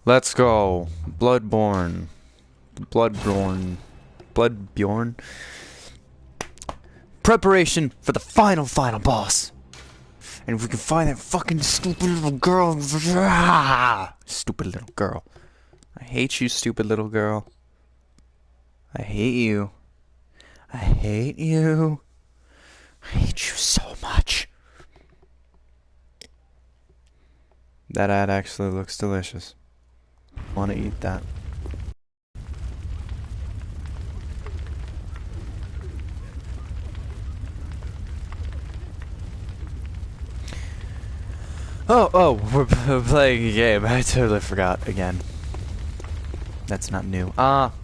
Let's go. Bloodborne. Bloodborne. Bloodborne. Preparation for the final boss. And if we can find that fucking stupid little girl. Stupid little girl. I hate you, stupid little girl. I hate you. I hate you. I hate you so much. That ad actually looks delicious. I want to eat that. Oh, we're playing a game. I totally forgot again. That's not new.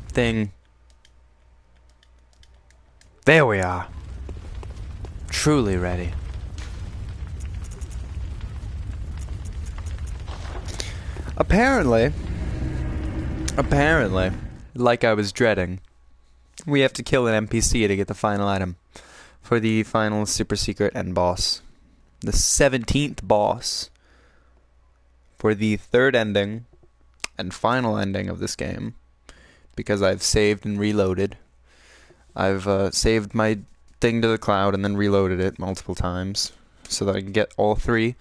Thing. There we are. Truly ready. Apparently, like I was dreading, we have to kill an NPC to get the final item for the final super secret end boss. The 17th boss for the third ending and final ending of this game, because I've saved and reloaded. I've saved my thing to the cloud and then reloaded it multiple times so that I can get all three.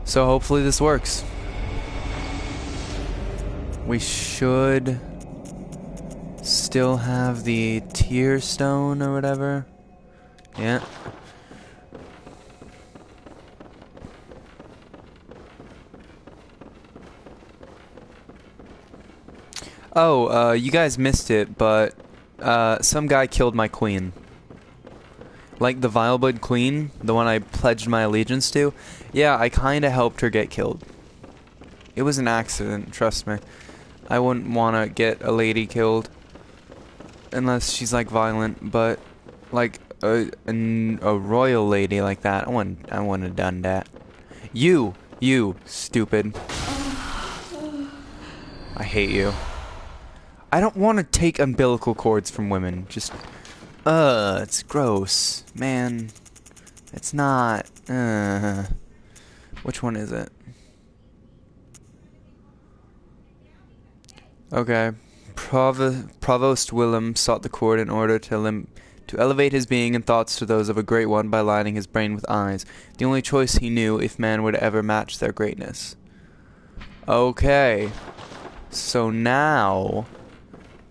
So hopefully this works. We should still have the tier stone or whatever. Yeah. Oh, you guys missed it, but some guy killed my queen. Like the Vileblood Queen, the one I pledged my allegiance to. Yeah, I kinda helped her get killed. It was an accident, trust me. I wouldn't wanna get a lady killed. Unless she's like violent, but like a royal lady like that, I wouldn't have done that. You stupid. I hate you. I don't want to take umbilical cords from women. Just, it's gross, man. It's not. Which one is it? Okay. Provost Willem sought the cord in order to elevate his being and thoughts to those of a great one by lighting his brain with eyes, the only choice he knew if man would ever match their greatness. Okay. So now,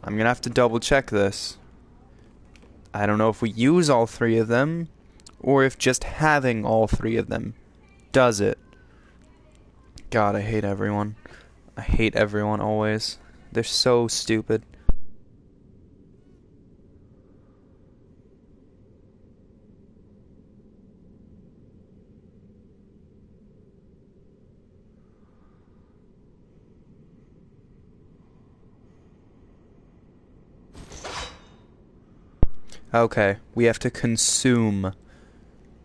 I'm gonna have to double check this. I don't know if we use all three of them, or if just having all three of them does it. God, I hate everyone. I hate everyone always. They're so stupid. Okay, we have to consume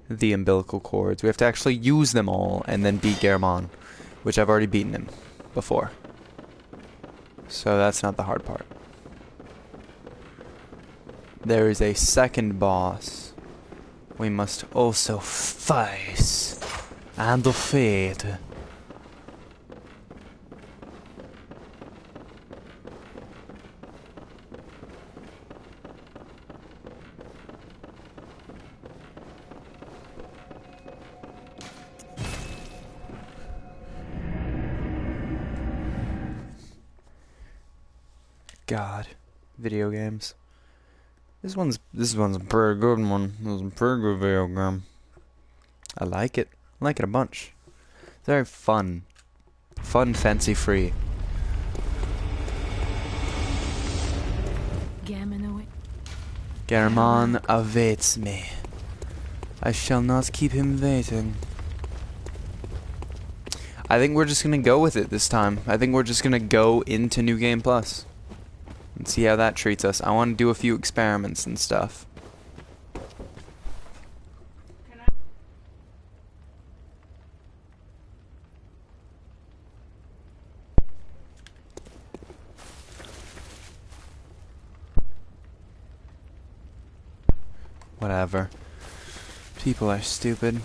the umbilical cords. We have to actually use them all and then beat Garamond, which I've already beaten him before. So that's not the hard part. There is a second boss we must also face and defeat. God, video games. This one's a pretty good one. This is a pretty good video game. I like it. I like it a bunch. It's very fun. Fun, fancy free. Garamond awaits me. I shall not keep him waiting. I think we're just gonna go with it this time. I think we're just gonna go into New Game Plus and see how that treats us. I want to do a few experiments and stuff. Whatever. People are stupid.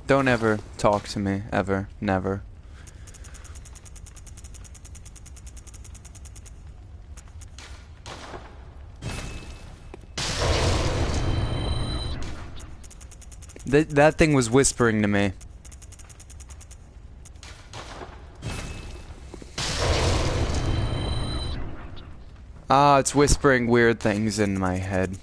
Don't ever talk to me, ever, never. That thing was whispering to me. Ah, it's whispering weird things in my head.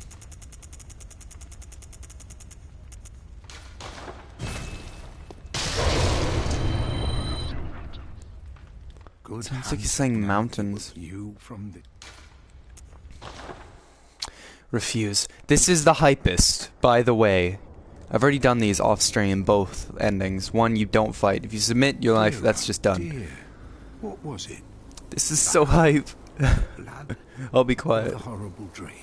Sounds like he's saying mountains. Refuse. This is the hypest, by the way. I've already done these off stream, both endings. One, you don't fight. If you submit your life, that's just done. Dear. What was it? This is so hype. Blood? I'll be quiet. A horrible dream.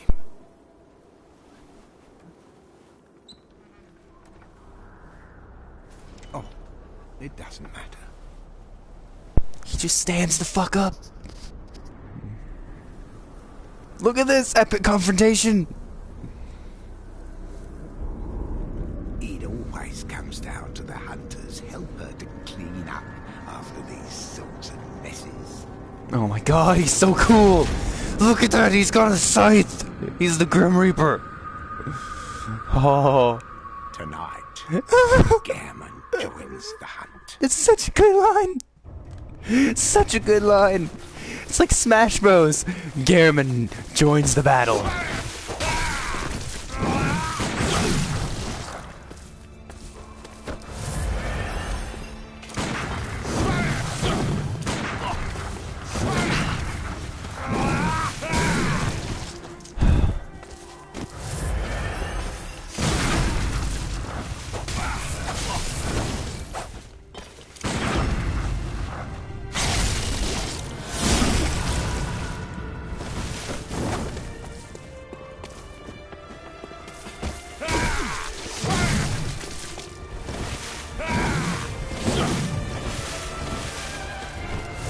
Oh, it doesn't matter. He just stands the fuck up. Look at this epic confrontation. It always comes down to the hunter's helper to clean up after these sorts of messes. Oh my god, he's so cool. Look at that, he's got a scythe. He's the Grim Reaper. Oh. Tonight, Gammon joins the hunt. It's such a good line. It's such a good line. It's like Smash Bros. Gehrman joins the battle.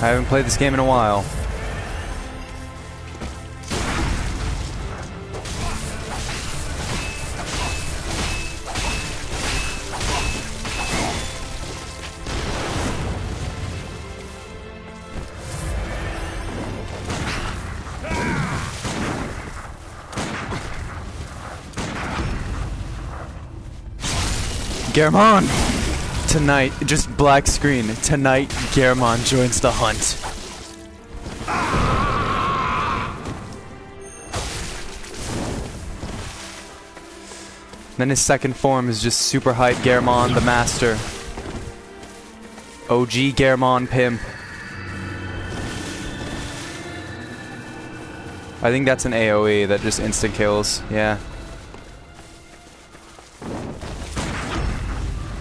I haven't played this game in a while. Gehrman! Tonight, just black screen. Tonight, Gehrman joins the hunt. Then his second form is just super hype Gehrman the Master. OG Gehrman Pimp. I think that's an AoE that just instant kills, yeah.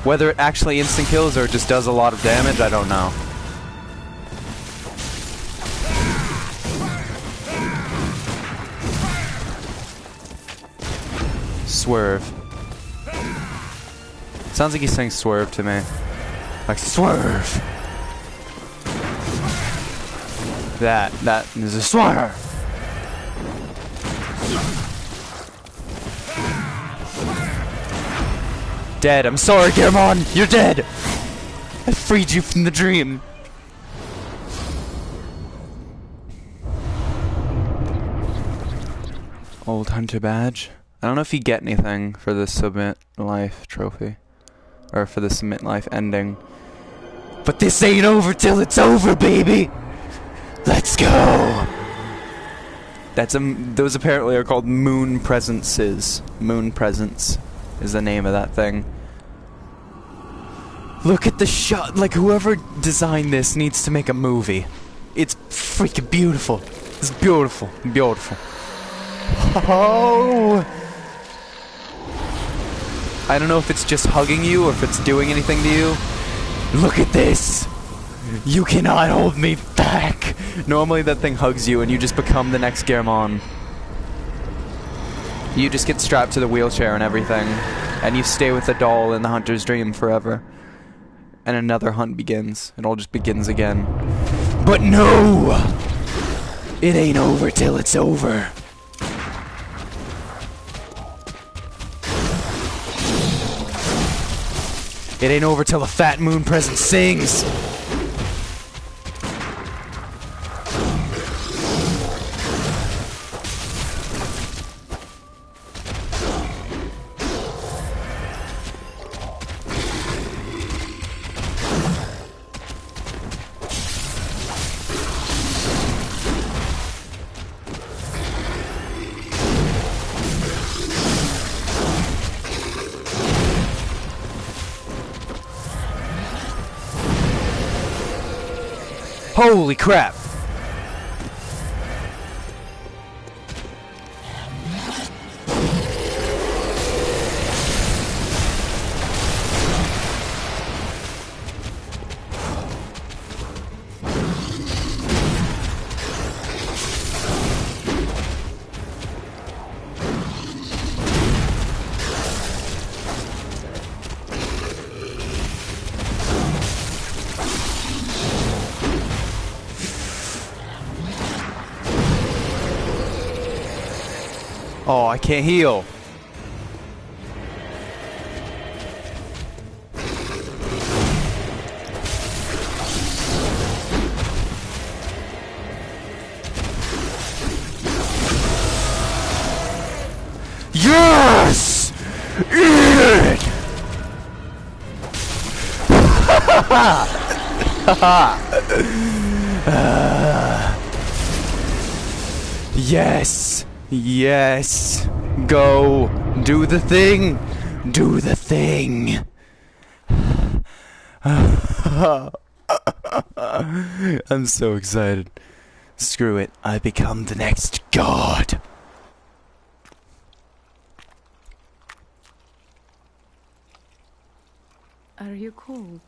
Whether it actually instant kills or just does a lot of damage, I don't know. Swerve. Sounds like he's saying swerve to me. Like, swerve! That is a swerve! Dead. I'm sorry, Gehrman. You're dead. I freed you from the dream. Old Hunter badge. I don't know if you get anything for the submit life trophy. Or for the submit life ending. But this ain't over till it's over, baby. Let's go. That's those apparently are called moon presences. Moon presence is the name of that thing. Look at the shot. Like, whoever designed this needs to make a movie. It's freaking beautiful. It's beautiful. Beautiful. Oh! I don't know if it's just hugging you or if it's doing anything to you. Look at this! You cannot hold me back! Normally that thing hugs you and you just become the next Gehrman. You just get strapped to the wheelchair and everything. And you stay with the doll in the hunter's dream forever. And another hunt begins. It all just begins again. But no! It ain't over till it's over. It ain't over till the fat moon presence sings. Holy crap! Oh, I can't heal. Yes! Eat it! Yes! Yes! Go! Do the thing! Do the thing! I'm so excited. Screw it. I become the next god. Are you cold?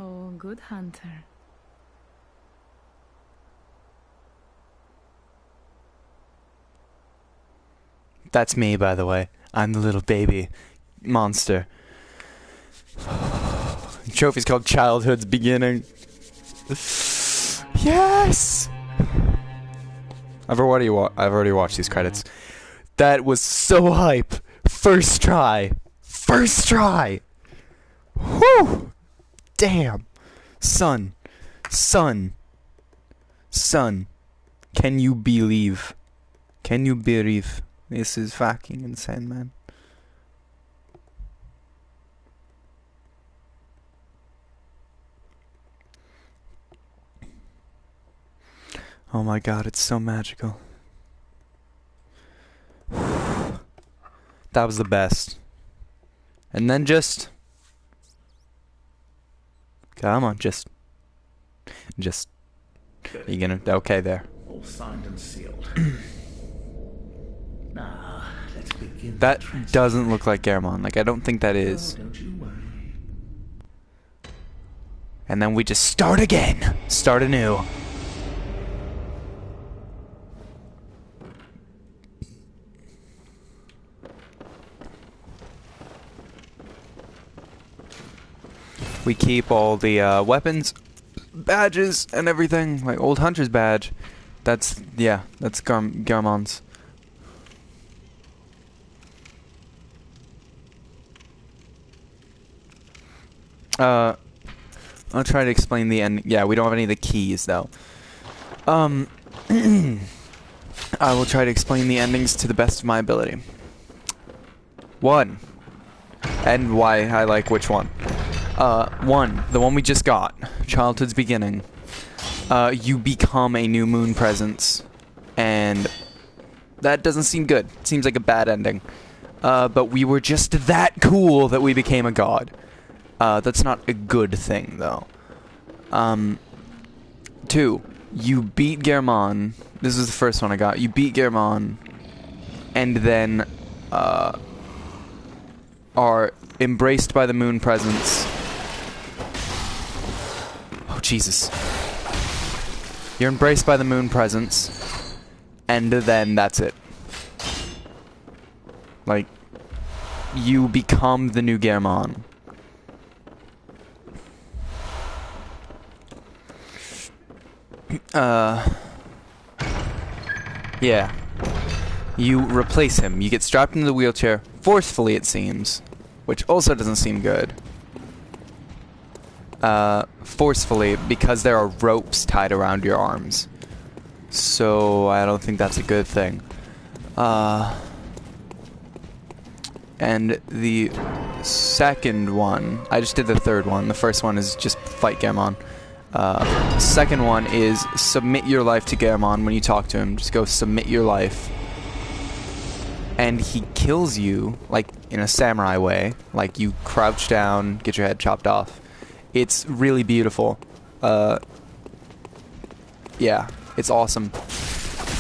Oh, good hunter. That's me, by the way. I'm the little baby monster. The trophy's called Childhood's Beginning. Yes! I've already watched these credits. That was so hype. First try. First try. Whew! Damn. Son. Son. Son. Can you believe? Can you believe? This is fucking insane, man. Oh my god, it's so magical. That was the best. And then just... Come on, just... You gonna... Okay, there. All signed and sealed. Now, let's begin. That doesn't look like Garamond. Like, I don't think that is. Oh, don't you worry. And then we just start again. Start anew. We keep all the weapons, badges, and everything. Like Old Hunter's badge. That's, yeah, that's Garamond's. I'll try to explain the end. Yeah, we don't have any of the keys, though. I will try to explain the endings to the best of my ability. 1. And why I like which one. 1. The one we just got. Childhood's Beginning. You become a new moon presence. And that doesn't seem good. It seems like a bad ending. But we were just that cool that we became a god. That's not a good thing, though. 2. You beat Garamond. This is the first one I got. You beat Garamond. And then, are embraced by the moon presence. Oh, Jesus. You're embraced by the moon presence. And then that's it. Like, you become the new Garamond. Yeah. You replace him. You get strapped into the wheelchair, forcefully it seems, which also doesn't seem good. Forcefully, because there are ropes tied around your arms. So, I don't think that's a good thing. And the second one, I just did the third one. The first one is just fight Garamon. Second one is submit your life to Garamon when you talk to him. Just go submit your life. And he kills you, like, in a samurai way. Like, you crouch down, get your head chopped off. It's really beautiful. Yeah, it's awesome.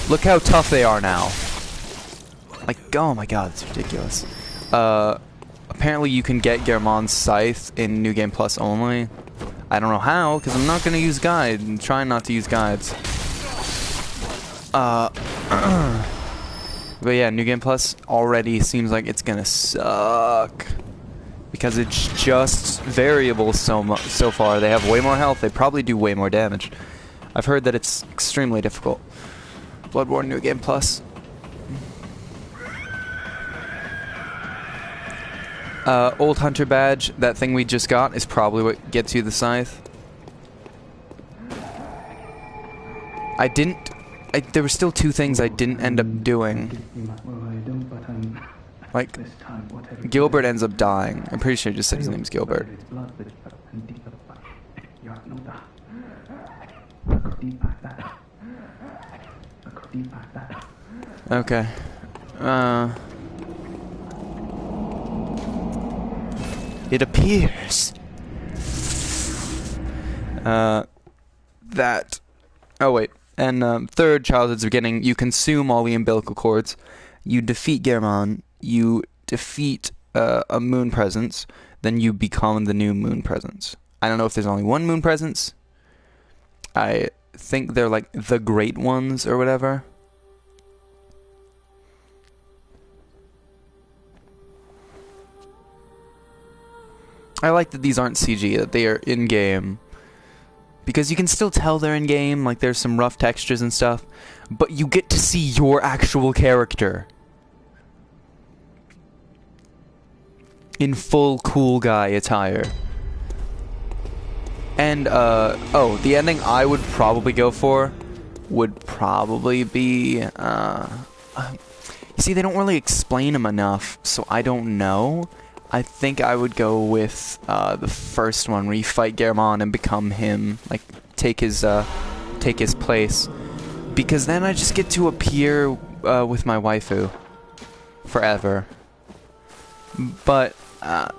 Look how tough they are now. Like, oh my god, it's ridiculous. Apparently you can get Garamon's Scythe in New Game Plus only. I don't know how, because I'm not going to use guides. I'm trying not to use guides. But yeah, New Game Plus already seems like it's going to suck. Because it's just variables so far. They have way more health. They probably do way more damage. I've heard that it's extremely difficult. Bloodborne New Game Plus. Old Hunter Badge, that thing we just got, is probably what gets you the Scythe. There were still two things I didn't end up doing. Like, Gilbert ends up dying. I'm pretty sure I just said his name's Gilbert. Okay. It appears that... Oh, wait. And third, childhood's beginning. You consume all the umbilical cords. You defeat Garamon. You defeat a moon presence. Then you become the new moon presence. I don't know if there's only one moon presence. I think they're like the great ones or whatever. I like that these aren't CG, that they are in-game. Because you can still tell they're in-game, like there's some rough textures and stuff. But you get to see your actual character. In full cool guy attire. And, oh, the ending I would probably go for would probably be, you see, they don't really explain him enough, so I don't know. I think I would go with the first one where you fight Garamon and become him, like take his place, because then I just get to appear with my waifu forever. But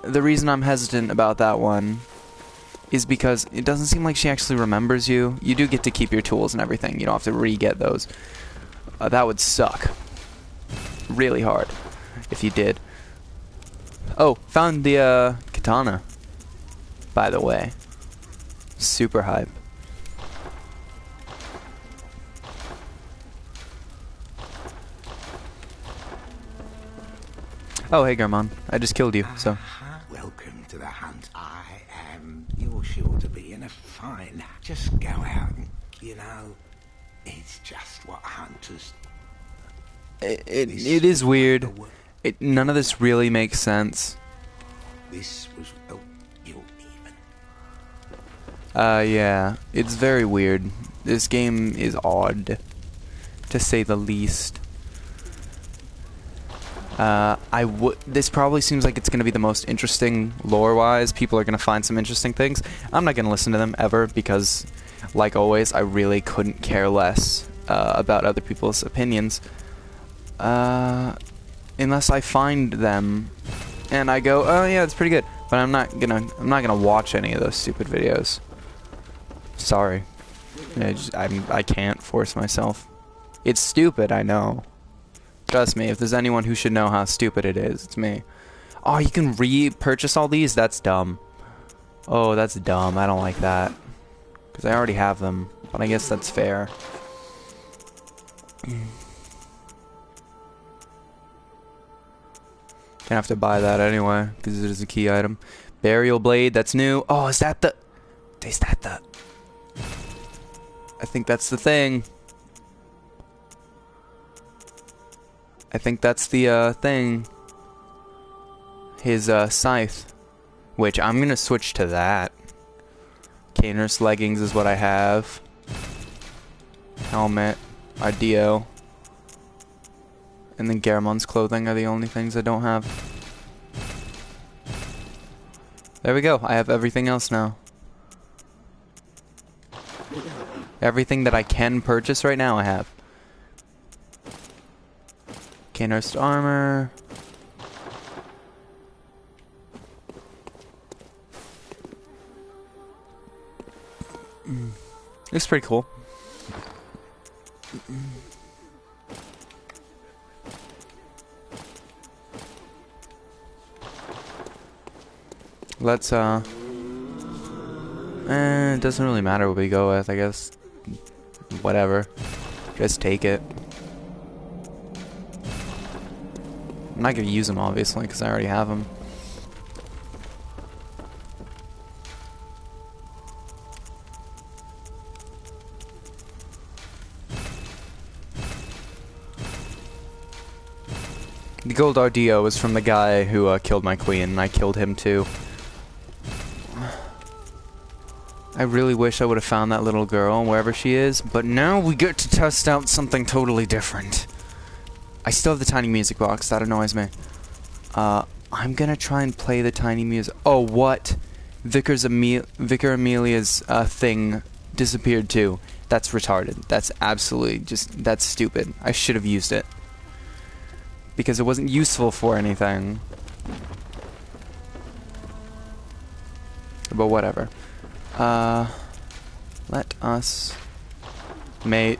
the reason I'm hesitant about that one is because it doesn't seem like she actually remembers you. You do get to keep your tools and everything. You don't have to re-get those. That would suck really hard if you did. Oh, found the katana, by the way. Super hype. Oh, hey Garamon. I just killed you, so. Welcome to the hunt. You're sure to be in a fine. Just go out and, it's just what hunters... It is weird. None of this really makes sense. This was... Oh, you're even. Yeah. It's very weird. This game is odd, to say the least. This probably seems like it's going to be the most interesting lore-wise. People are going to find some interesting things. I'm not going to listen to them ever because, like always, I really couldn't care less about other people's opinions. Unless I find them and I go, oh yeah, it's pretty good. But I'm not gonna watch any of those stupid videos. Sorry. I can't force myself. It's stupid, I know. Trust me, if there's anyone who should know how stupid it is, it's me. Oh, you can repurchase all these? That's dumb. Oh, that's dumb. I don't like that. Because I already have them. But I guess that's fair. Gonna have to buy that anyway, because it is a key item. Burial Blade, that's new. Oh, is that the... I think that's the thing. I think that's the thing. His scythe. Which I'm gonna switch to that. Caner's leggings is what I have. Helmet. Ideo. And then Garamon's clothing are the only things I don't have. There we go. I have everything else now. Everything that I can purchase right now I have. Caner's armor. It's pretty cool. Let's it doesn't really matter what we go with, I guess. Whatever. Just take it. I'm not gonna use them obviously because I already have them. The gold Ardeo was from the guy who killed my queen, and I killed him too. I really wish I would have found that little girl, wherever she is, but now we get to test out something totally different. I still have the tiny music box, that annoys me. I'm gonna try and play the tiny music. Oh, what? Vicar Amelia's thing disappeared too. That's retarded. That's absolutely that's stupid. I should have used it. Because it wasn't useful for anything. But whatever. Let us... Mate.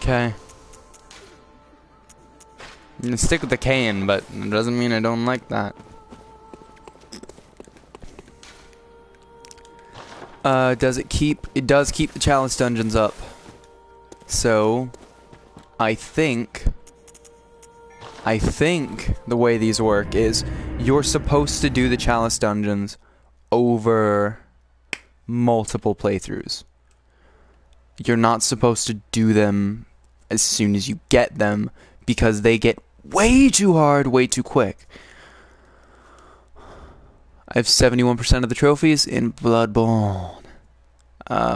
Okay. I'm gonna stick with the cane, but it doesn't mean I don't like that. Does it keep... It does keep the chalice dungeons up. So... I think the way these work is you're supposed to do the chalice dungeons over multiple playthroughs. You're not supposed to do them as soon as you get them because they get way too hard, way too quick. I have 71% of the trophies in Bloodborne.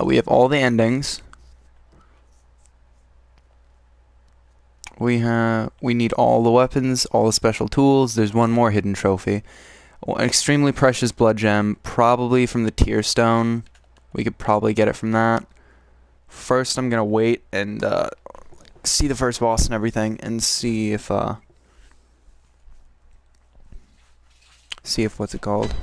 We have all the endings. We need all the weapons, all the special tools. There's one more hidden trophy. An extremely precious blood gem, probably from the Tear Stone. We could probably get it from that. First, I'm gonna wait and see the first boss and everything, and see if what's it called?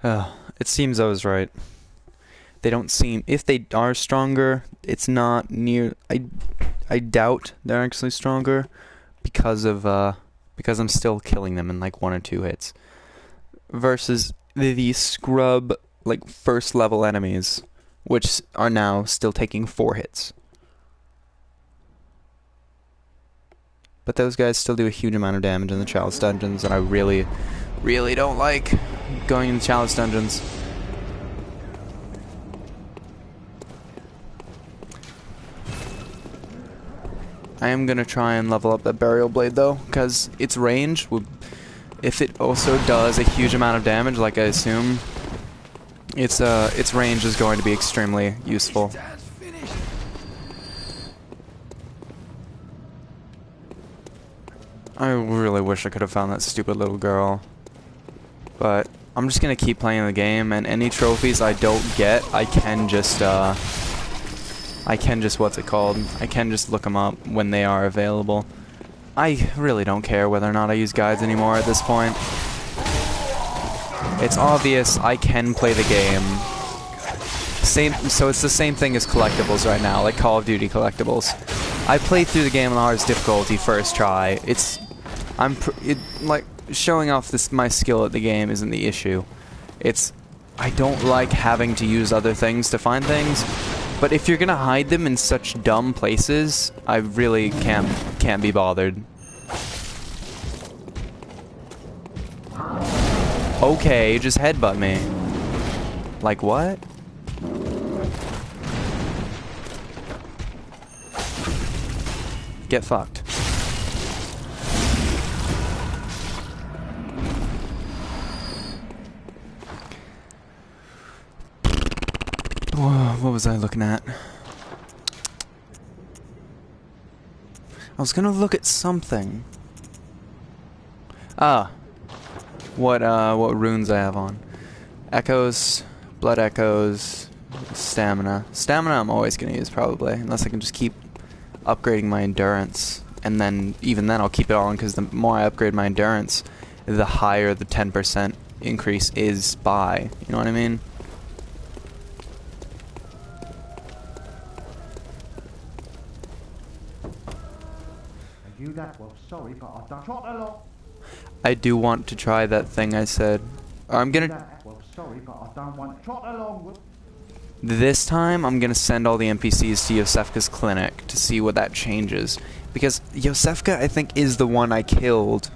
It seems I was right. They don't seem... If they are stronger, it's not near... I doubt they're actually stronger because of, because I'm still killing them in like 1 or 2 hits. Versus the scrub, like, first level enemies, which are now still taking 4 hits. But those guys still do a huge amount of damage in the Chalice dungeons, and I really, really don't like going into Chalice dungeons. I am gonna try and level up that Burial Blade though, because its range would, if it also does a huge amount of damage, like I assume, its range is going to be extremely useful. I really wish I could have found that stupid little girl. But I'm just gonna keep playing the game, and any trophies I don't get, I can just what's it called? I can just look them up when they are available. I really don't care whether or not I use guides anymore at this point. It's obvious I can play the game. So it's the same thing as collectibles right now, like Call of Duty collectibles. I played through the game on the hardest difficulty first try. Like, showing off my skill at the game isn't the issue. I don't like having to use other things to find things, but if you're gonna hide them in such dumb places, I really can't be bothered. Okay, just headbutt me. Like what? Get fucked. Whoa, what was I looking at? I was gonna look at something. Ah. What runes I have on. Echoes, blood echoes, stamina. Stamina I'm always gonna use probably, unless I can just keep upgrading my endurance. And then, even then I'll keep it on, because the more I upgrade my endurance, the higher the 10% increase is by. You know what I mean? You that well, sorry, but I've done trot along. I do want to try that thing I said. I'm gonna... Well, sorry, but I don't want trot along. This time, I'm gonna send all the NPCs to Yosefka's clinic to see what that changes. Because Yosefka, I think, is the one I killed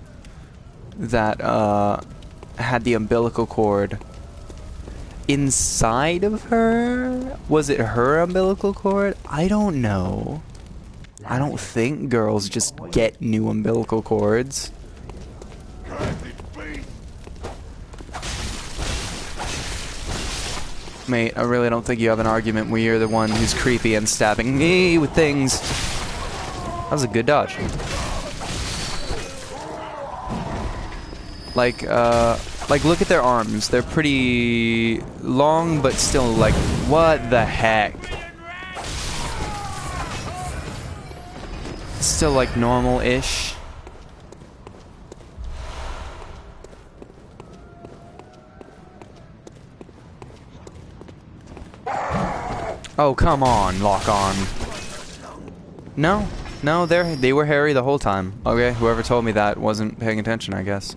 that, had the umbilical cord inside of her? Was it her umbilical cord? I don't know. I don't think girls just get new umbilical cords. Mate, I really don't think you have an argument where you're the one who's creepy and stabbing me with things. That was a good dodge. Like, look at their arms. They're pretty long, but still, like, what the heck? Still, like, normal-ish. Oh, come on, lock on. No, they were hairy the whole time. Okay, whoever told me that wasn't paying attention, I guess.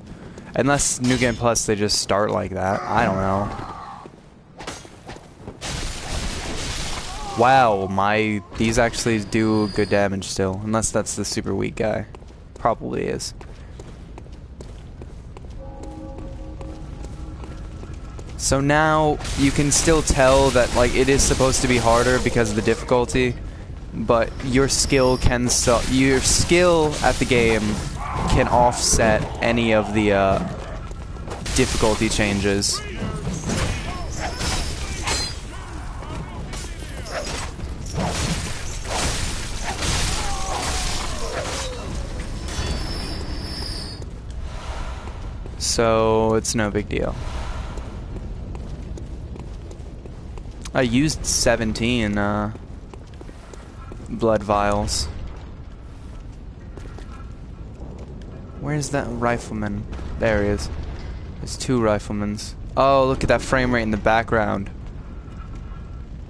Unless New Game Plus, they just start like that. I don't know. Wow, these actually do good damage still. Unless that's the super weak guy. Probably is. So now, you can still tell that, like, it is supposed to be harder because of the difficulty, but your skill at the game can offset any of the, difficulty changes. So, it's no big deal. I used 17 blood vials. Where's that rifleman? There he is. There's 2 riflemans. Oh, look at that frame rate in the background.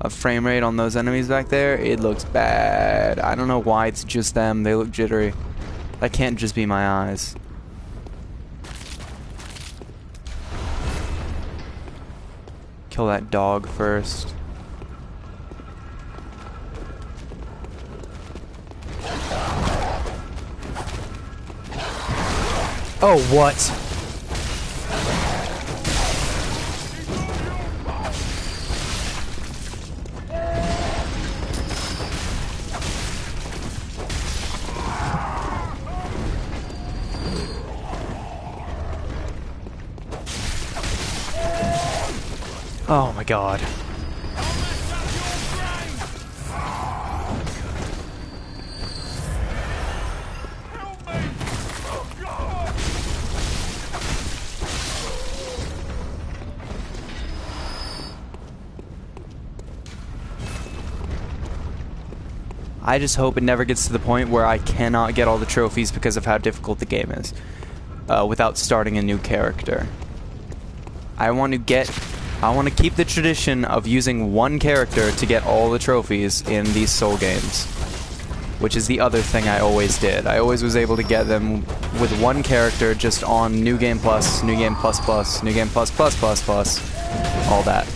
A frame rate on those enemies back there, it looks bad. I don't know why it's just them. They look jittery. That can't just be my eyes. Kill that dog first. Oh, what? Oh my god. I just hope it never gets to the point where I cannot get all the trophies because of how difficult the game is, without starting a new character. I want to keep the tradition of using one character to get all the trophies in these Soul games, which is the other thing I always did. I always was able to get them with one character just on New Game Plus, New Game Plus Plus, New Game Plus Plus Plus Plus, all that.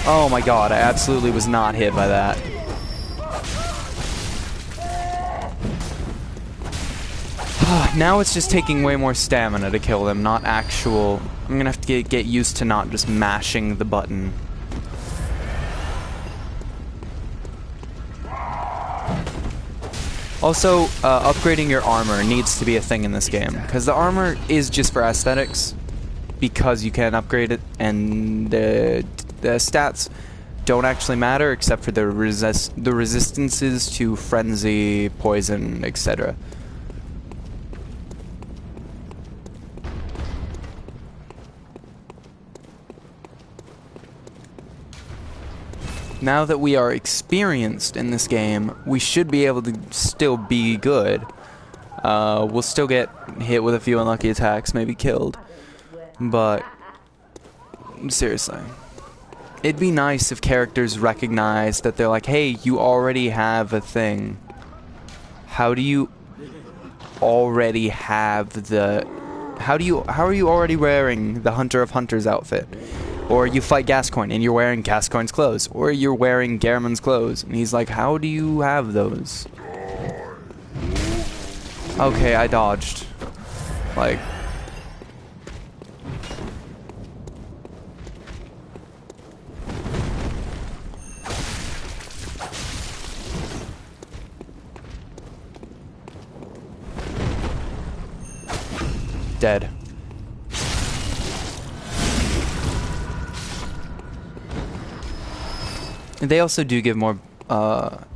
Oh my god, I absolutely was not hit by that. Now it's just taking way more stamina to kill them, not actual... I'm gonna have to get used to not just mashing the button. Also, upgrading your armor needs to be a thing in this game, because the armor is just for aesthetics, because you can upgrade it, and the stats don't actually matter except for the resistances to frenzy, poison, etc. Now that we are experienced in this game, we should be able to still be good. We'll still get hit with a few unlucky attacks, maybe killed. But, seriously. It'd be nice if characters recognize that they're like, hey, you already have a thing. How do you already have the... How are you already wearing the Hunter of Hunters outfit? Or you fight Gascoigne and you're wearing Gascoigne's clothes. Or you're wearing Garamond's clothes. And he's like, how do you have those? Okay, I dodged. Like... Dead. And they also do give more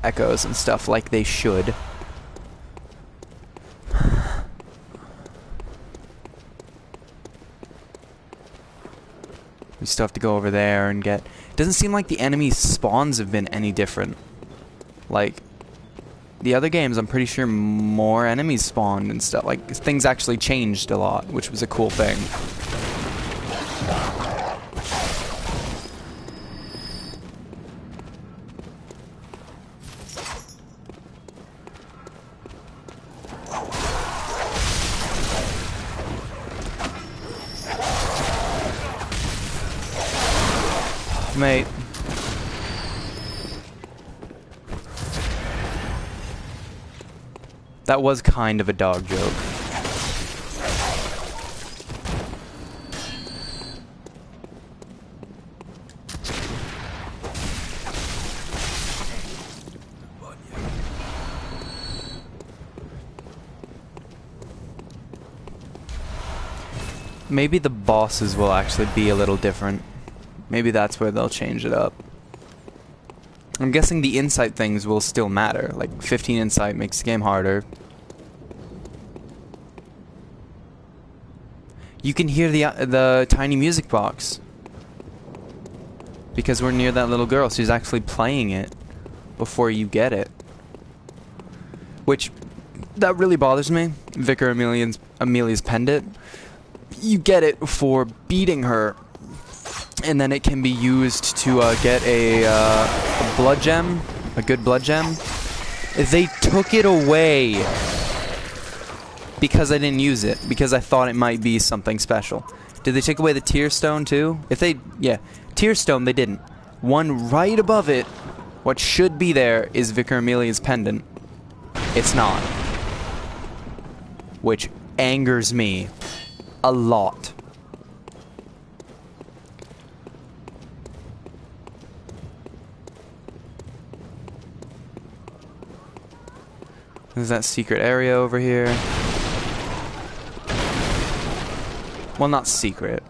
echoes and stuff, like they should. We still have to go over there and get... It doesn't seem like the enemy spawns have been any different. Like, the other games, I'm pretty sure more enemies spawned and stuff. Like, things actually changed a lot, which was a cool thing. Mate. That was kind of a dog joke. Maybe the bosses will actually be a little different. Maybe that's where they'll change it up. I'm guessing the insight things will still matter. Like, 15 insight makes the game harder. You can hear the tiny music box. Because we're near that little girl. She's actually playing it before you get it. Which, that really bothers me. Vicar Amelia's penned it. you get it for beating her, and then it can be used to get a blood gem, a good blood gem. They took it away because I didn't use it, because I thought it might be something special. Did they take away the tear stone too? Yeah, tear stone they didn't. One right above it, what should be there is Vicar Amelia's pendant. It's not. Which angers me a lot. There's that secret area over here. Well, not secret.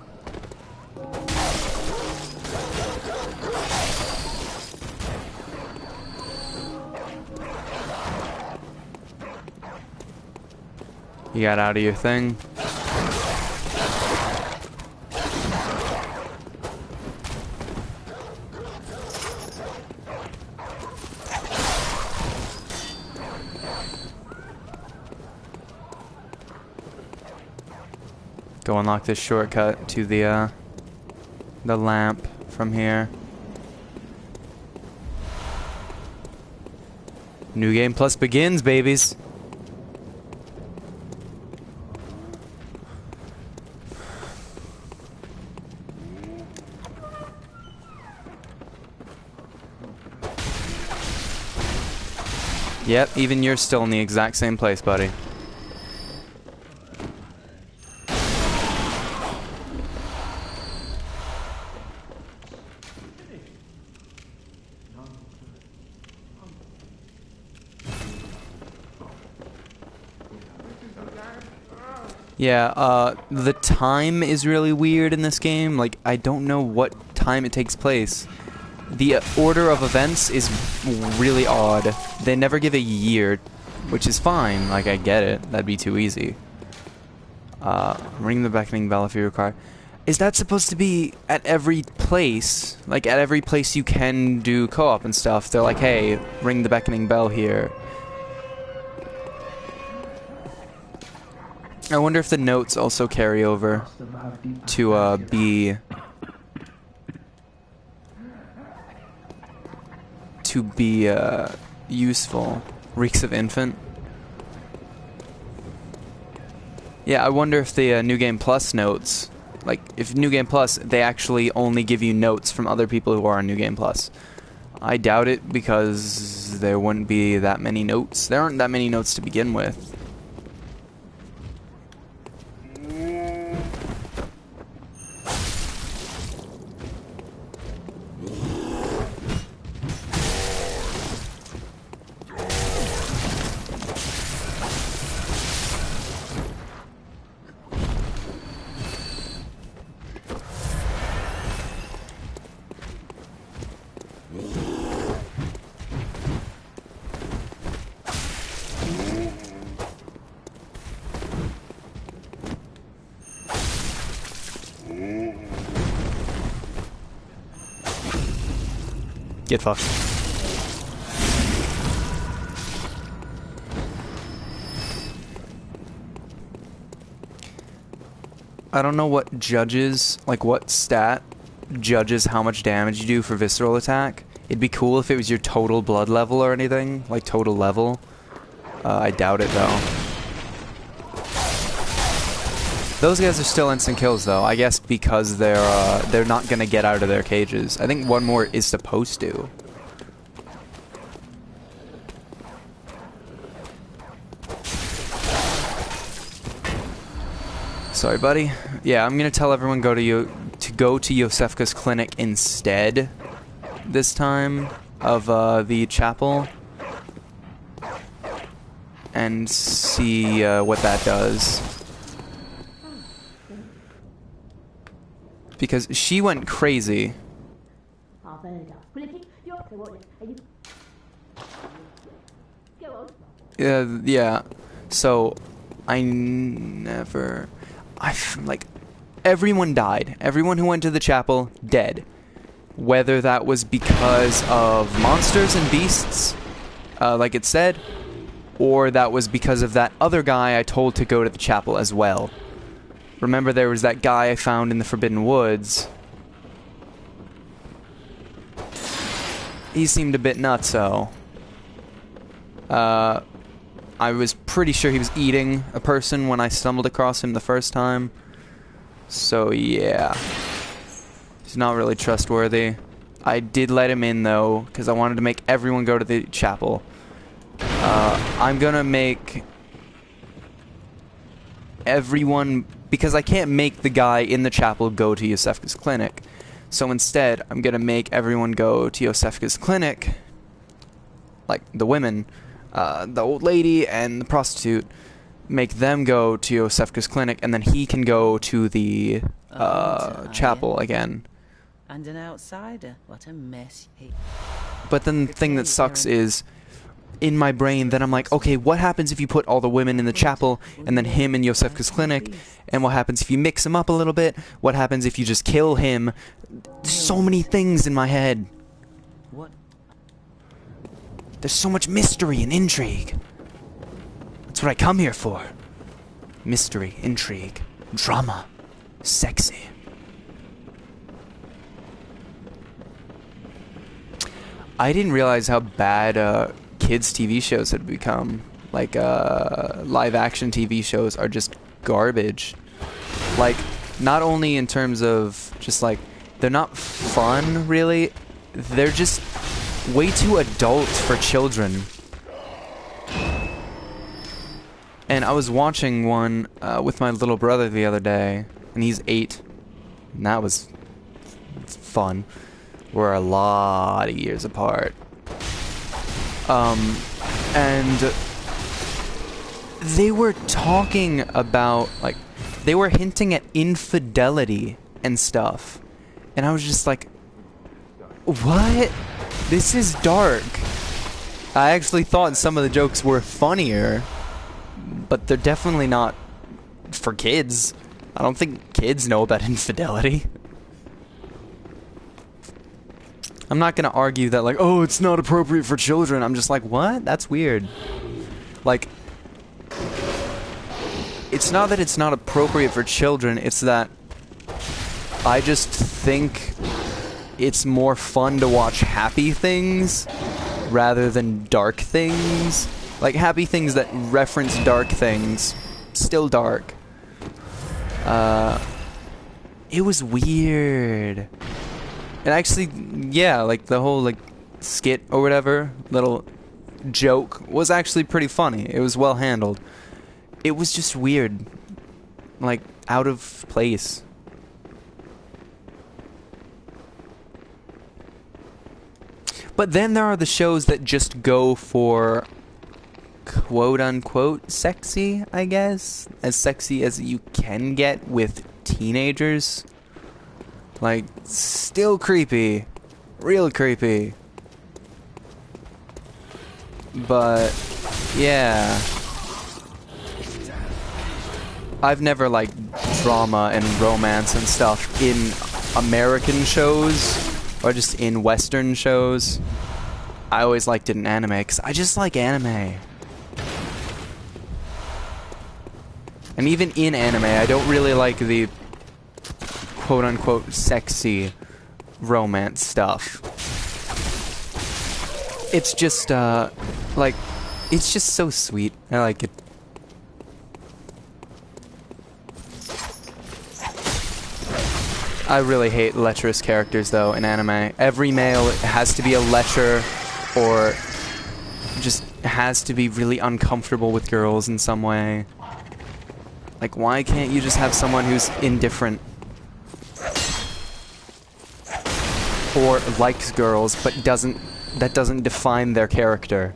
You got out of your thing? Go unlock this shortcut to the lamp from here. New Game Plus begins, babies. Yep, even you're still in the exact same place, buddy. Yeah, the time is really weird in this game. Like, I don't know what time it takes place. The order of events is really odd. They never give a year, which is fine. Like, I get it. That'd be too easy. Ring the beckoning bell if you require. Is that supposed to be at every place? Like, at every place you can do co-op and stuff, they're like, hey, ring the beckoning bell here. I wonder if the notes also carry over to be useful. Reeks of Infant. Yeah, I wonder if the New Game Plus notes, like, if New Game Plus, they actually only give you notes from other people who are on New Game Plus. I doubt it, because there wouldn't be that many notes. There aren't that many notes to begin with. Get fucked. I don't know what judges, like what stat judges how much damage you do for visceral attack. It'd be cool if it was your total blood level or anything, like total level. I doubt it though. Those guys are still instant kills though, I guess because they're not gonna get out of their cages. I think one more is supposed to. Sorry, buddy. Yeah, I'm gonna tell everyone go to Yosefka's clinic instead this time of the chapel and see what that does. Because she went crazy. Yeah. So like everyone died. Everyone who went to the chapel dead. Whether that was because of monsters and beasts, like it said, or that was because of that other guy I told to go to the chapel as well. remember there was that guy I found in the Forbidden Woods. He seemed a bit nutso. I was pretty sure he was eating a person when I stumbled across him the first time. So yeah, he's not really trustworthy. I did let him in though, because I wanted to make everyone go to the chapel. I'm gonna make everyone, because I can't make the guy in the chapel go to Yosefka's clinic. So instead, I'm gonna make everyone go to Yosefka's clinic, like the women, the old lady and the prostitute, make them go to Yosefka's clinic, and then he can go to the chapel again. And an outsider. What a mess. But then the thing that sucks is, in my brain, then I'm like, okay, what happens if you put all the women in the chapel, and then him in Yosefka's clinic? And what happens if you mix him up a little bit? What happens if you just kill him? There's so many things in my head. What? There's so much mystery and intrigue. That's what I come here for. Mystery, intrigue, drama, sexy. I didn't realize how bad kids' TV shows had become. Like, live-action TV shows are just garbage. Like, not only in terms of just, like, they're not fun, really. They're just way too adult for children. And I was watching one with my little brother the other day, and he's 8. And that was fun. We're a lot of years apart. And they were talking about, like, they were hinting at infidelity and stuff. And I was just like, what? This is dark. I actually thought some of the jokes were funnier, but they're definitely not for kids. I don't think kids know about infidelity. I'm not gonna argue that, like, oh, it's not appropriate for children. I'm just like, what? That's weird. Like, it's not that it's not appropriate for children, it's that I just think it's more fun to watch happy things rather than dark things. Like, happy things that reference dark things. Still dark. It was weird. And actually, yeah, like, the whole, like, skit or whatever, little joke, was actually pretty funny. It was well handled. It was just weird. Like, out of place. But then there are the shows that just go for quote-unquote sexy, I guess. As sexy as you can get with teenagers. Like, still creepy. Real creepy. But, yeah. I've never liked drama and romance and stuff in American shows, or just in Western shows. I always liked it in anime, because I just like anime. And even in anime, I don't really like the quote-unquote sexy romance stuff. It's just, like, it's just so sweet. I like it. I really hate lecherous characters, though, in anime. Every male has to be a lecher, or just has to be really uncomfortable with girls in some way. Like, why can't you just have someone who's indifferent? Or likes girls, but that doesn't define their character.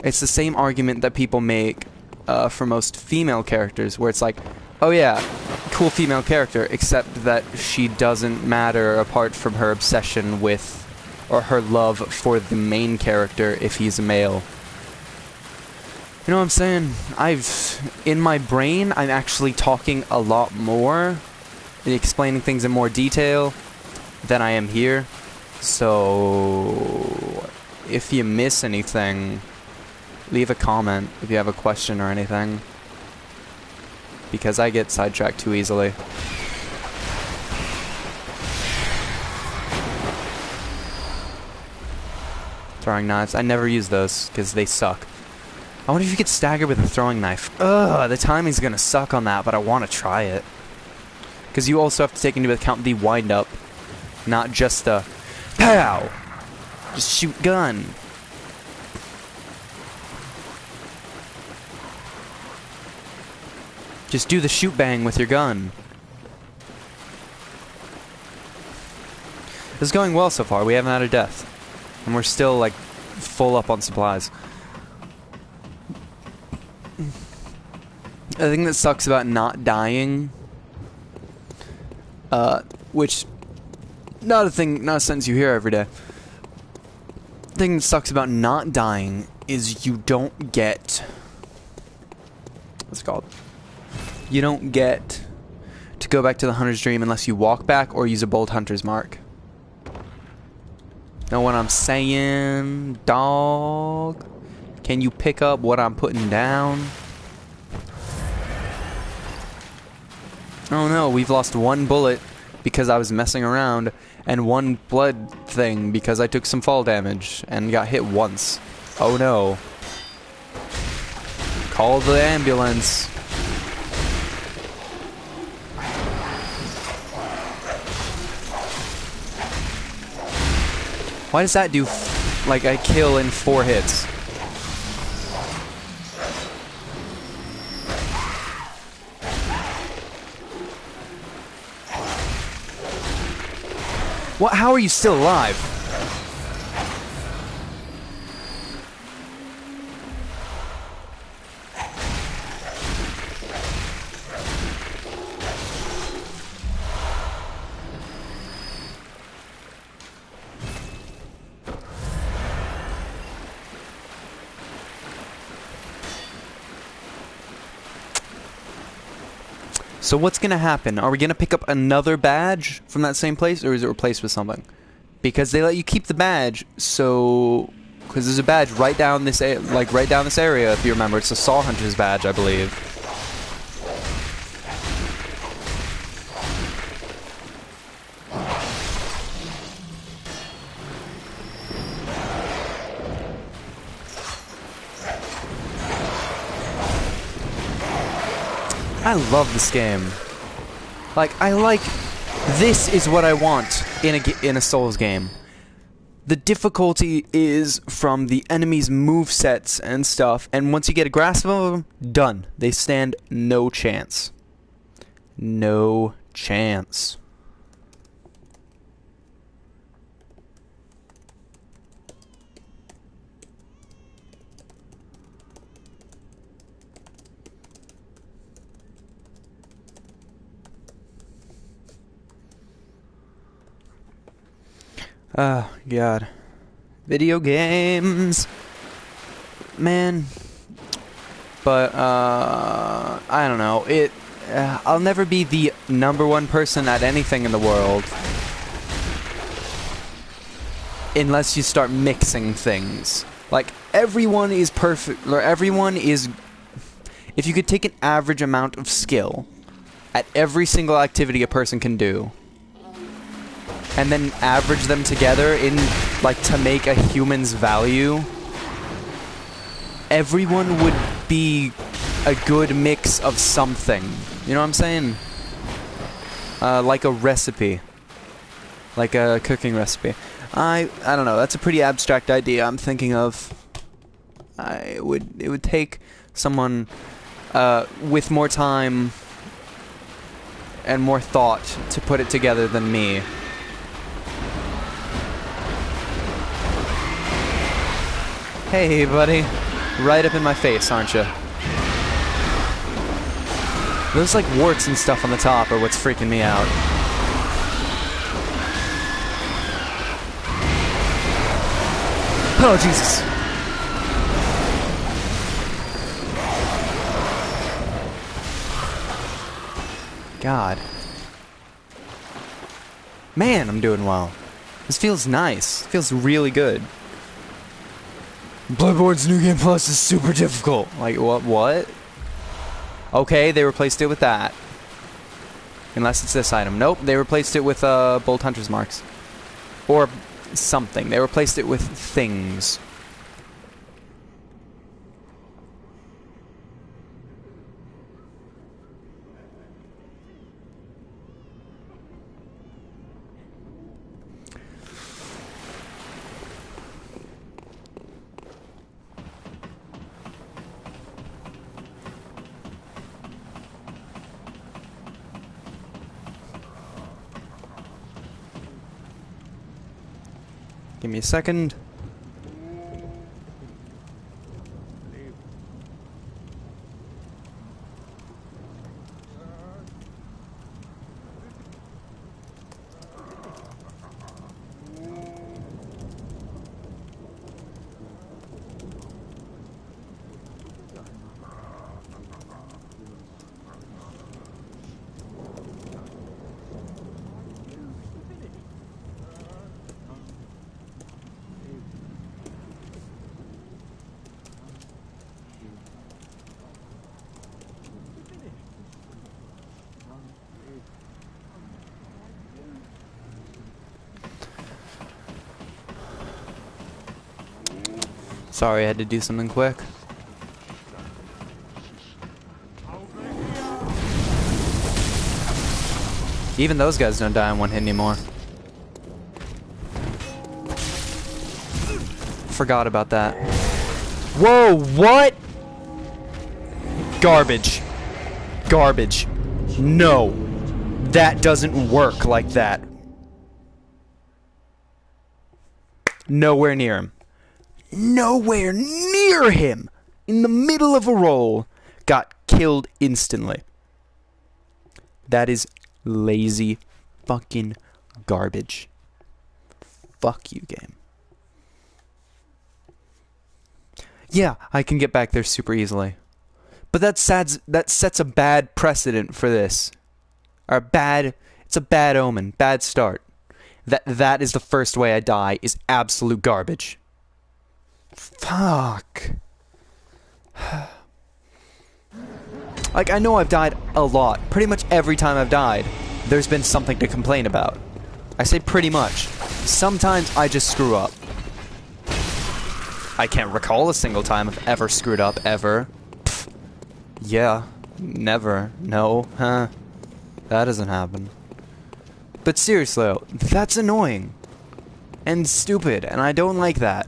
It's the same argument that people make for most female characters, where it's like, oh yeah, cool female character, except that she doesn't matter apart from her obsession with, or her love for the main character if he's a male. You know what I'm saying? In my brain, I'm actually talking a lot more, and explaining things in more detail than I am here. So, if you miss anything, leave a comment if you have a question or anything. because I get sidetracked too easily. Throwing knives. I never use those because they suck. I wonder if you could stagger with a throwing knife. Ugh, the timing's gonna suck on that, but I want to try it. Because you also have to take into account the wind-up, not just the POW! Just shoot gun. Just do the shoot bang with your gun. This is going well so far. We haven't had a death. And we're still, like, full up on supplies. The thing that sucks about not dying, which, not a sentence you hear every day. The thing that sucks about not dying is you don't get, what's it called? You don't get to go back to the Hunter's Dream unless you walk back or use a Bold Hunter's Mark. Know what I'm saying, dog? Can you pick up what I'm putting down? Oh no, we've lost one bullet because I was messing around, and one blood thing because I took some fall damage and got hit once. Oh no. Call the ambulance. Why does that do, like, a kill in 4 hits? What? How are you still alive? So what's gonna happen? Are we gonna pick up another badge from that same place, or is it replaced with something? Because they let you keep the badge, so because there's a badge right down this right down this area. If you remember, it's a Saw Hunter's badge, I believe. I love this game. Like, this is what I want in a Souls game. The difficulty is from the enemies' movesets and stuff, and once you get a grasp of them, done. They stand no chance. No chance. Oh, God. Video games. Man. But, I don't know. I'll never be the #1 person at anything in the world. Unless you start mixing things. Like, everyone is perfect, or everyone is... If you could take an average amount of skill at every single activity a person can do, and then average them together in, like, to make a human's value, everyone would be a good mix of something. You know what I'm saying? Like a recipe. Like a cooking recipe. I don't know, that's a pretty abstract idea I'm thinking of. It would take someone with more time and more thought to put it together than me. Hey, buddy. Right up in my face, aren't you? Those, like, warts and stuff on the top are what's freaking me out. Oh, Jesus. God. Man, I'm doing well. This feels nice. It feels really good. Bloodborne's New Game Plus is super difficult. Like, what? Okay, they replaced it with that. Unless it's this item. Nope, they replaced it with Bolt Hunter's Marks. Or something. They replaced it with things. Give me a second. Sorry, I had to do something quick. Even those guys don't die in one hit anymore. Forgot about that. Whoa, what? Garbage. Garbage. No. That doesn't work like that. Nowhere near him. Nowhere near him! In the middle of a roll. Got killed instantly. That is lazy fucking garbage. Fuck you, game. Yeah, I can get back there super easily. But that sets a bad precedent for this. It's a bad omen, bad start. That is the first way I die, is absolute garbage. Fuck. Like, I know I've died a lot. Pretty much every time I've died, there's been something to complain about. I say pretty much. Sometimes I just screw up. I can't recall a single time I've ever screwed up, ever. Pfft. Yeah. Never. No. Huh. That doesn't happen. But seriously, though, that's annoying. And stupid, and I don't like that.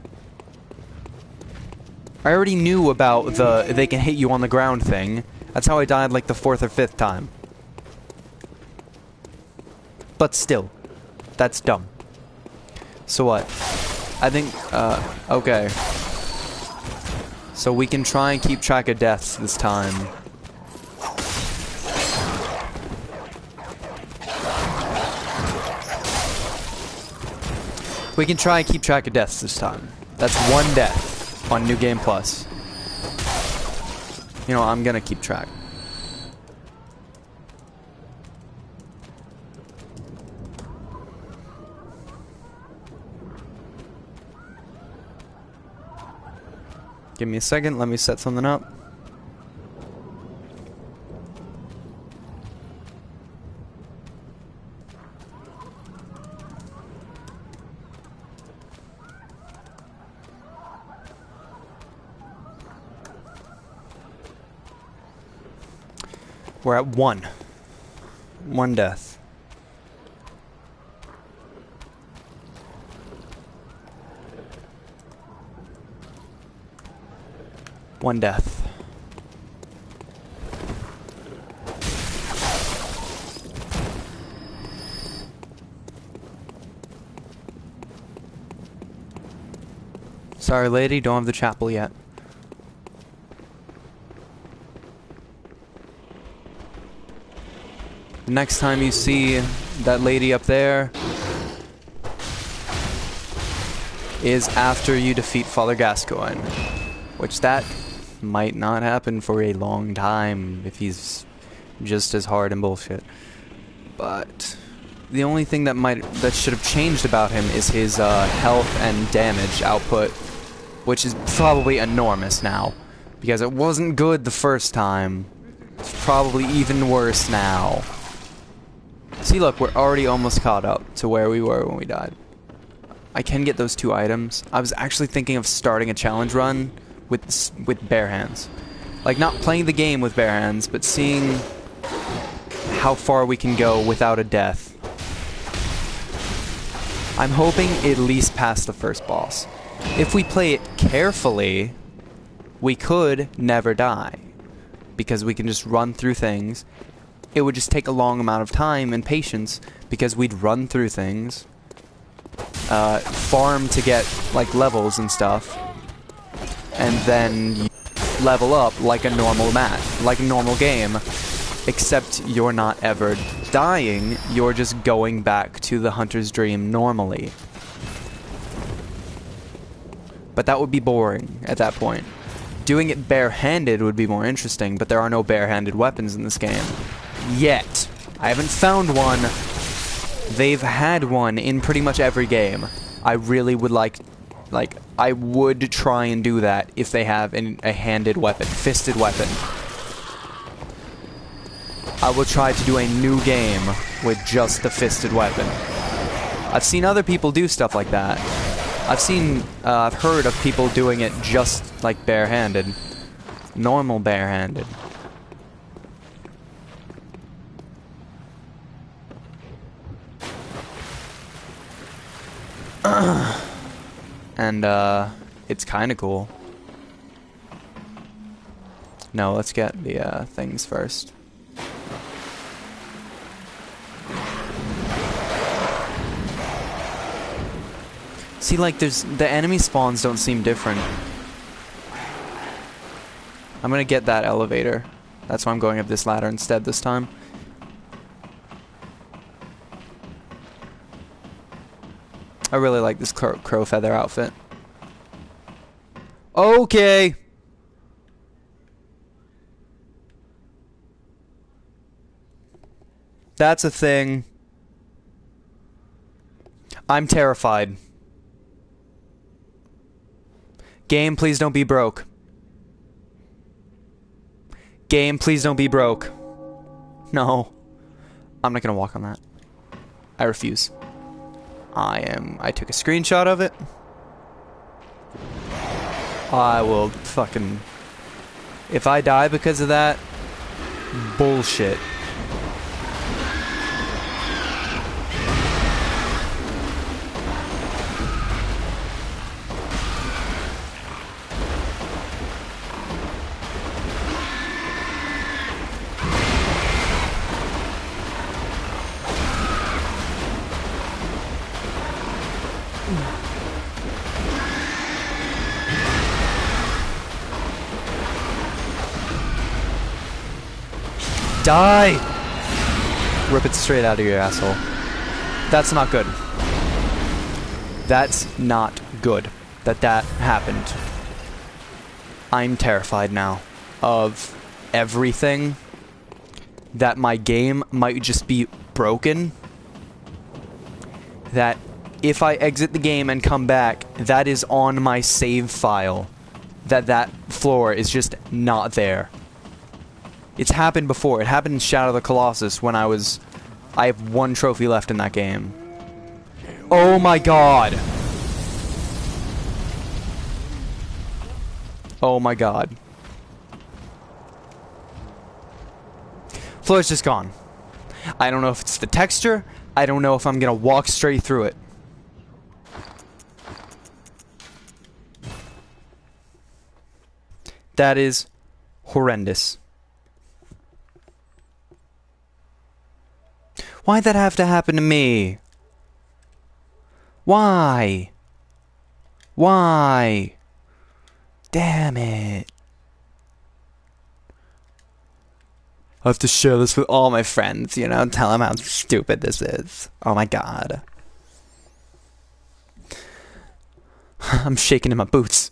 I already knew about the they can hit you on the ground thing. That's how I died like the 4th or 5th time. But still, that's dumb. So what? I think, okay. So we can try and keep track of deaths this time. We can try and keep track of deaths this time. That's 1 death on New Game Plus. You know, I'm gonna keep track. Give me a second, let me set something up. We're at 1. 1 death. One death. Sorry, lady, don't have the chapel yet. Next time you see that lady up there is after you defeat Father Gascoigne, which that might not happen for a long time if he's just as hard and bullshit. But the only thing that should have changed about him is his health and damage output, which is probably enormous now, because it wasn't good the first time. It's probably even worse now. See, look, we're already almost caught up to where we were when we died. I can get those 2 items. I was actually thinking of starting a challenge run with bare hands. Like, not playing the game with bare hands, but seeing how far we can go without a death. I'm hoping at least past the first boss. If we play it carefully, we could never die. Because we can just run through things. It would just take a long amount of time and patience, because we'd run through things. Farm to get, like, levels and stuff. And then you level up like a normal like a normal game. Except you're not ever dying, you're just going back to the hunter's dream normally. But that would be boring at that point. Doing it barehanded would be more interesting, but there are no barehanded weapons in this game. Yet. I haven't found one. They've had one in pretty much every game. I really would like, I would try and do that if they have a handed weapon, fisted weapon. I will try to do a new game with just the fisted weapon. I've seen other people do stuff like that. I've heard of people doing it just like barehanded. Normal barehanded. And, it's kinda cool. No, let's get the, things first. See, like, the enemy spawns don't seem different. I'm gonna get that elevator. That's why I'm going up this ladder instead this time. I really like this crow feather outfit. Okay! That's a thing. I'm terrified. Game, please don't be broke. Game, please don't be broke. No. I'm not gonna walk on that. I refuse. I took a screenshot of it. I will fucking... If I die because of that, bullshit. Die! Rip it straight out of your asshole. That's not good. That's not good that happened. I'm terrified now of everything. That my game might just be broken. That if I exit the game and come back, that is on my save file. That floor is just not there. It's happened before. It happened in Shadow of the Colossus when I have 1 trophy left in that game. Oh my god! Oh my god. Floor's just gone. I don't know if it's the texture. I don't know if I'm gonna walk straight through it. That is horrendous. Why'd that have to happen to me? Why? Why? Damn it. I have to share this with all my friends, you know, tell them how stupid this is. Oh my god. I'm shaking in my boots.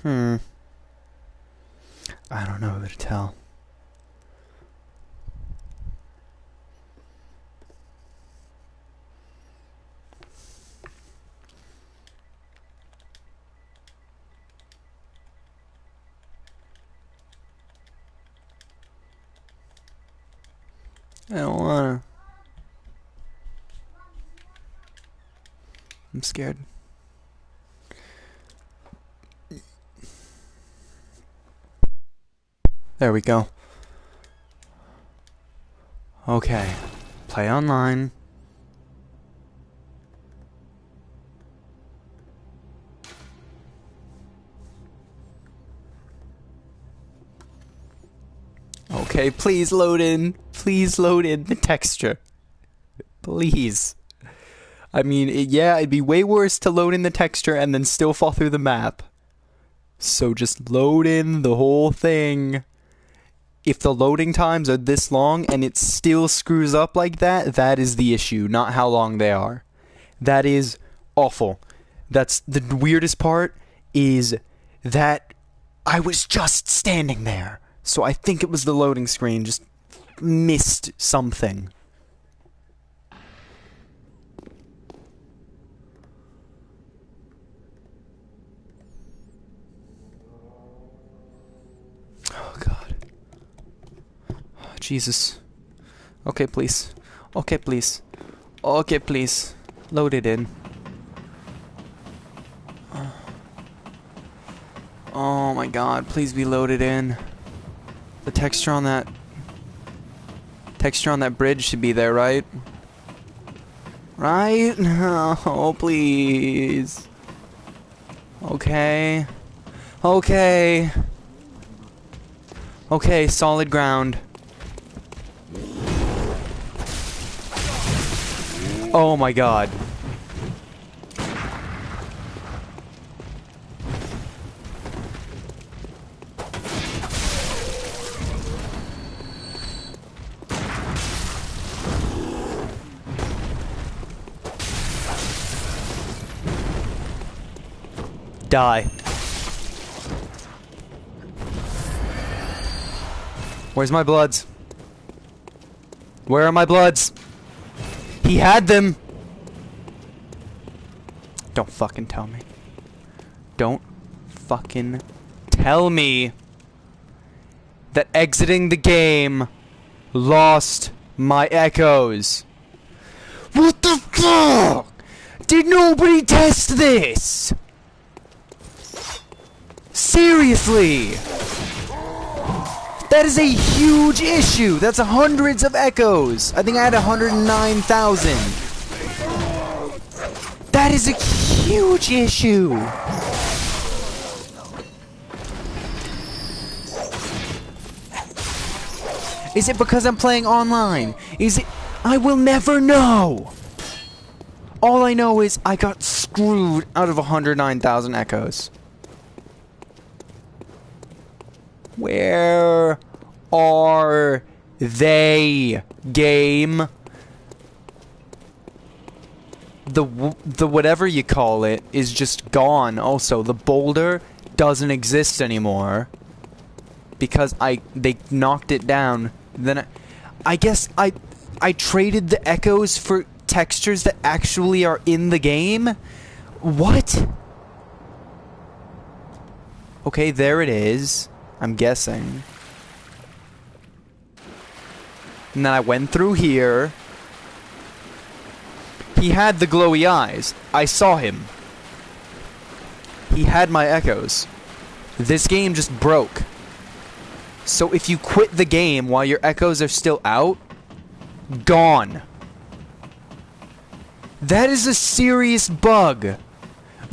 I don't know who to tell. I don't wanna. I'm scared. There we go. Okay. Play online. Okay, please load in. Please load in the texture. Please. I mean, yeah, it'd be way worse to load in the texture and then still fall through the map. So just load in the whole thing. If the loading times are this long and it still screws up like that, that is the issue, not how long they are. That is awful. That's the weirdest part, is that I was just standing there. So I think it was the loading screen, just missed something. Oh, God. Oh, Jesus. Okay, please. Okay, please. Okay, please. Load it in. Oh my God, please be loaded in. The texture on that bridge should be there, right? Right? Oh, please. Okay. Okay. Okay, solid ground. Oh my God. Die. Where's my bloods? Where are my bloods? He had them! Don't fucking tell me. Don't fucking tell me that exiting the game lost my echoes. What the fuck? Did nobody test this? Seriously! That is a huge issue! That's hundreds of echoes! I think I had 109,000. That is a huge issue! Is it because I'm playing online? Is it... I will never know! All I know is I got screwed out of 109,000 echoes. Where are they, game? The whatever you call it is just gone. Also, the boulder doesn't exist anymore because they knocked it down. Then I guess I traded the echoes for textures that actually are in the game. What? Okay, there it is. I'm guessing. And then I went through here. He had the glowy eyes. I saw him. He had my echoes. This game just broke. So if you quit the game while your echoes are still out, gone. That is a serious bug.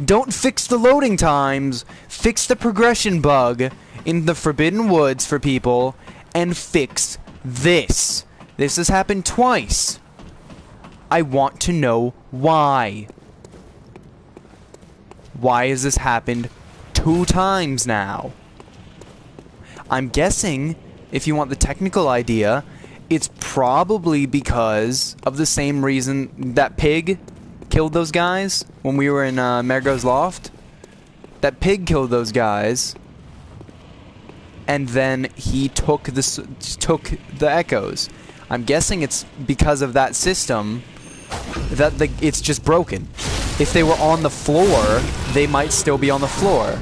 Don't fix the loading times. Fix the progression bug in the Forbidden Woods for people, and fix this. This has happened twice. I want to know why. Why has this happened 2 times now? I'm guessing, if you want the technical idea, it's probably because of the same reason that pig killed those guys when we were in Mergo's loft. That pig killed those guys, and then he took the echoes. I'm guessing it's because of that system that it's just broken. If they were on the floor, they might still be on the floor.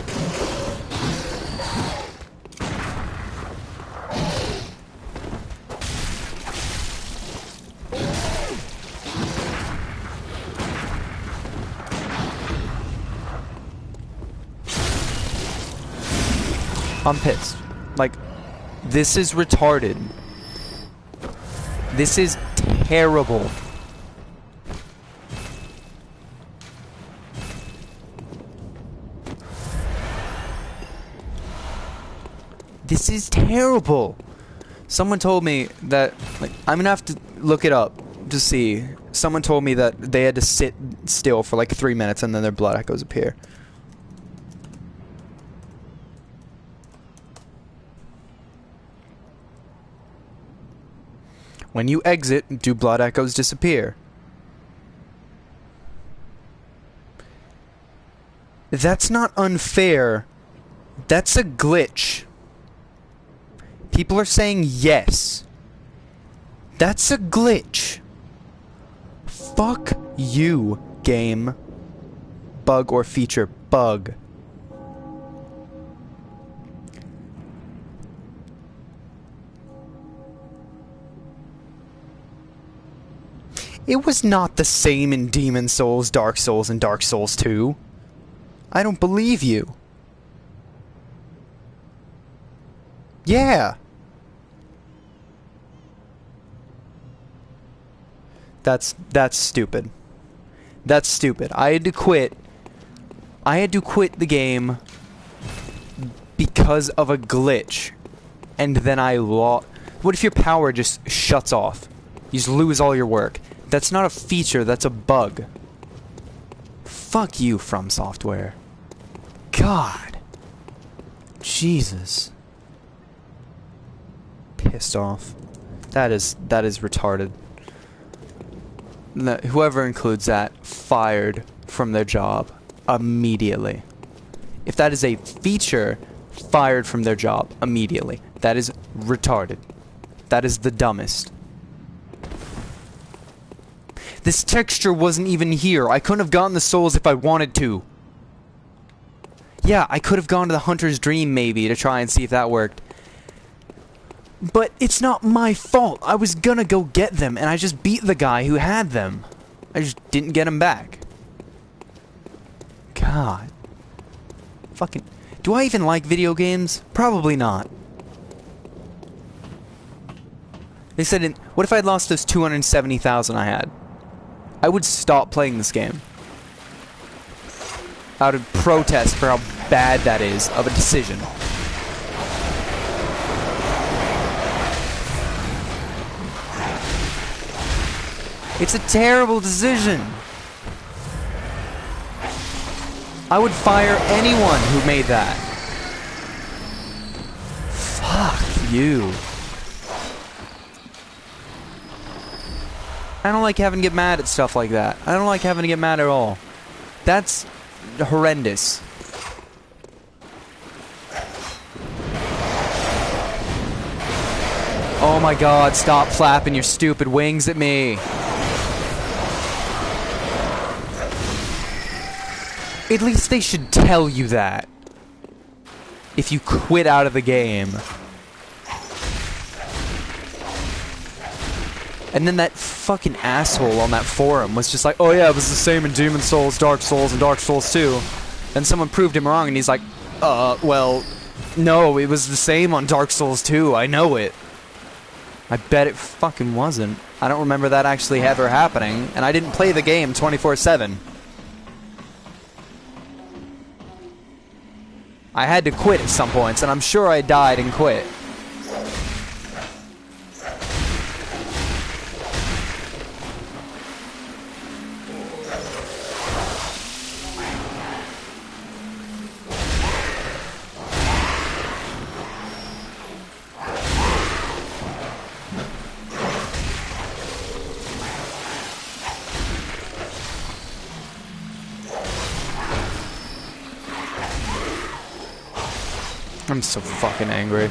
I'm pissed. Like, this is retarded. This is terrible. This is terrible. Someone told me that, like, I'm gonna have to look it up to see. Someone told me that they had to sit still for like 3 minutes and then their blood echoes appear. When you exit, do blood echoes disappear? That's not unfair. That's a glitch. People are saying yes. That's a glitch. Fuck you, game. Bug or feature. Bug. It was not the same in Demon Souls, Dark Souls, and Dark Souls 2. I don't believe you. Yeah. That's stupid. That's stupid. I had to quit. I had to quit the game because of a glitch. And then I lost. What if your power just shuts off? You just lose all your work. That's not a feature, that's a bug. Fuck you, From Software. God. Jesus. Pissed off. That is retarded. Whoever includes that, fired from their job immediately. If that is a feature, fired from their job immediately. That is retarded. That is the dumbest. This texture wasn't even here. I couldn't have gotten the souls if I wanted to. Yeah, I could have gone to the Hunter's Dream maybe to try and see if that worked. But it's not my fault. I was gonna go get them and I just beat the guy who had them. I just didn't get him back. God. Fucking... Do I even like video games? Probably not. They said, what if I had lost those 270,000 I had? I would stop playing this game. I would protest for how bad that is of a decision. It's a terrible decision. I would fire anyone who made that. Fuck you. I don't like having to get mad at stuff like that. I don't like having to get mad at all. That's horrendous. Oh my god, stop flapping your stupid wings at me. At least they should tell you that. If you quit out of the game. And then that fucking asshole on that forum was just like, oh yeah, it was the same in Demon Souls, Dark Souls, and Dark Souls 2. And someone proved him wrong, and he's like, well, no, it was the same on Dark Souls 2, I know it. I bet it fucking wasn't. I don't remember that actually ever happening, and I didn't play the game 24/7. I had to quit at some points, and I'm sure I died and quit. I'm so fucking angry.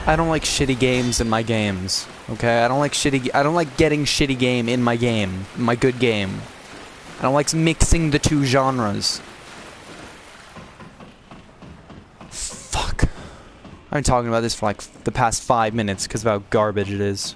I don't like shitty games in my games. Okay? I don't like getting shitty game in my good game. I don't like mixing the two genres. Fuck. I've been talking about this for like the past 5 minutes because of how garbage it is.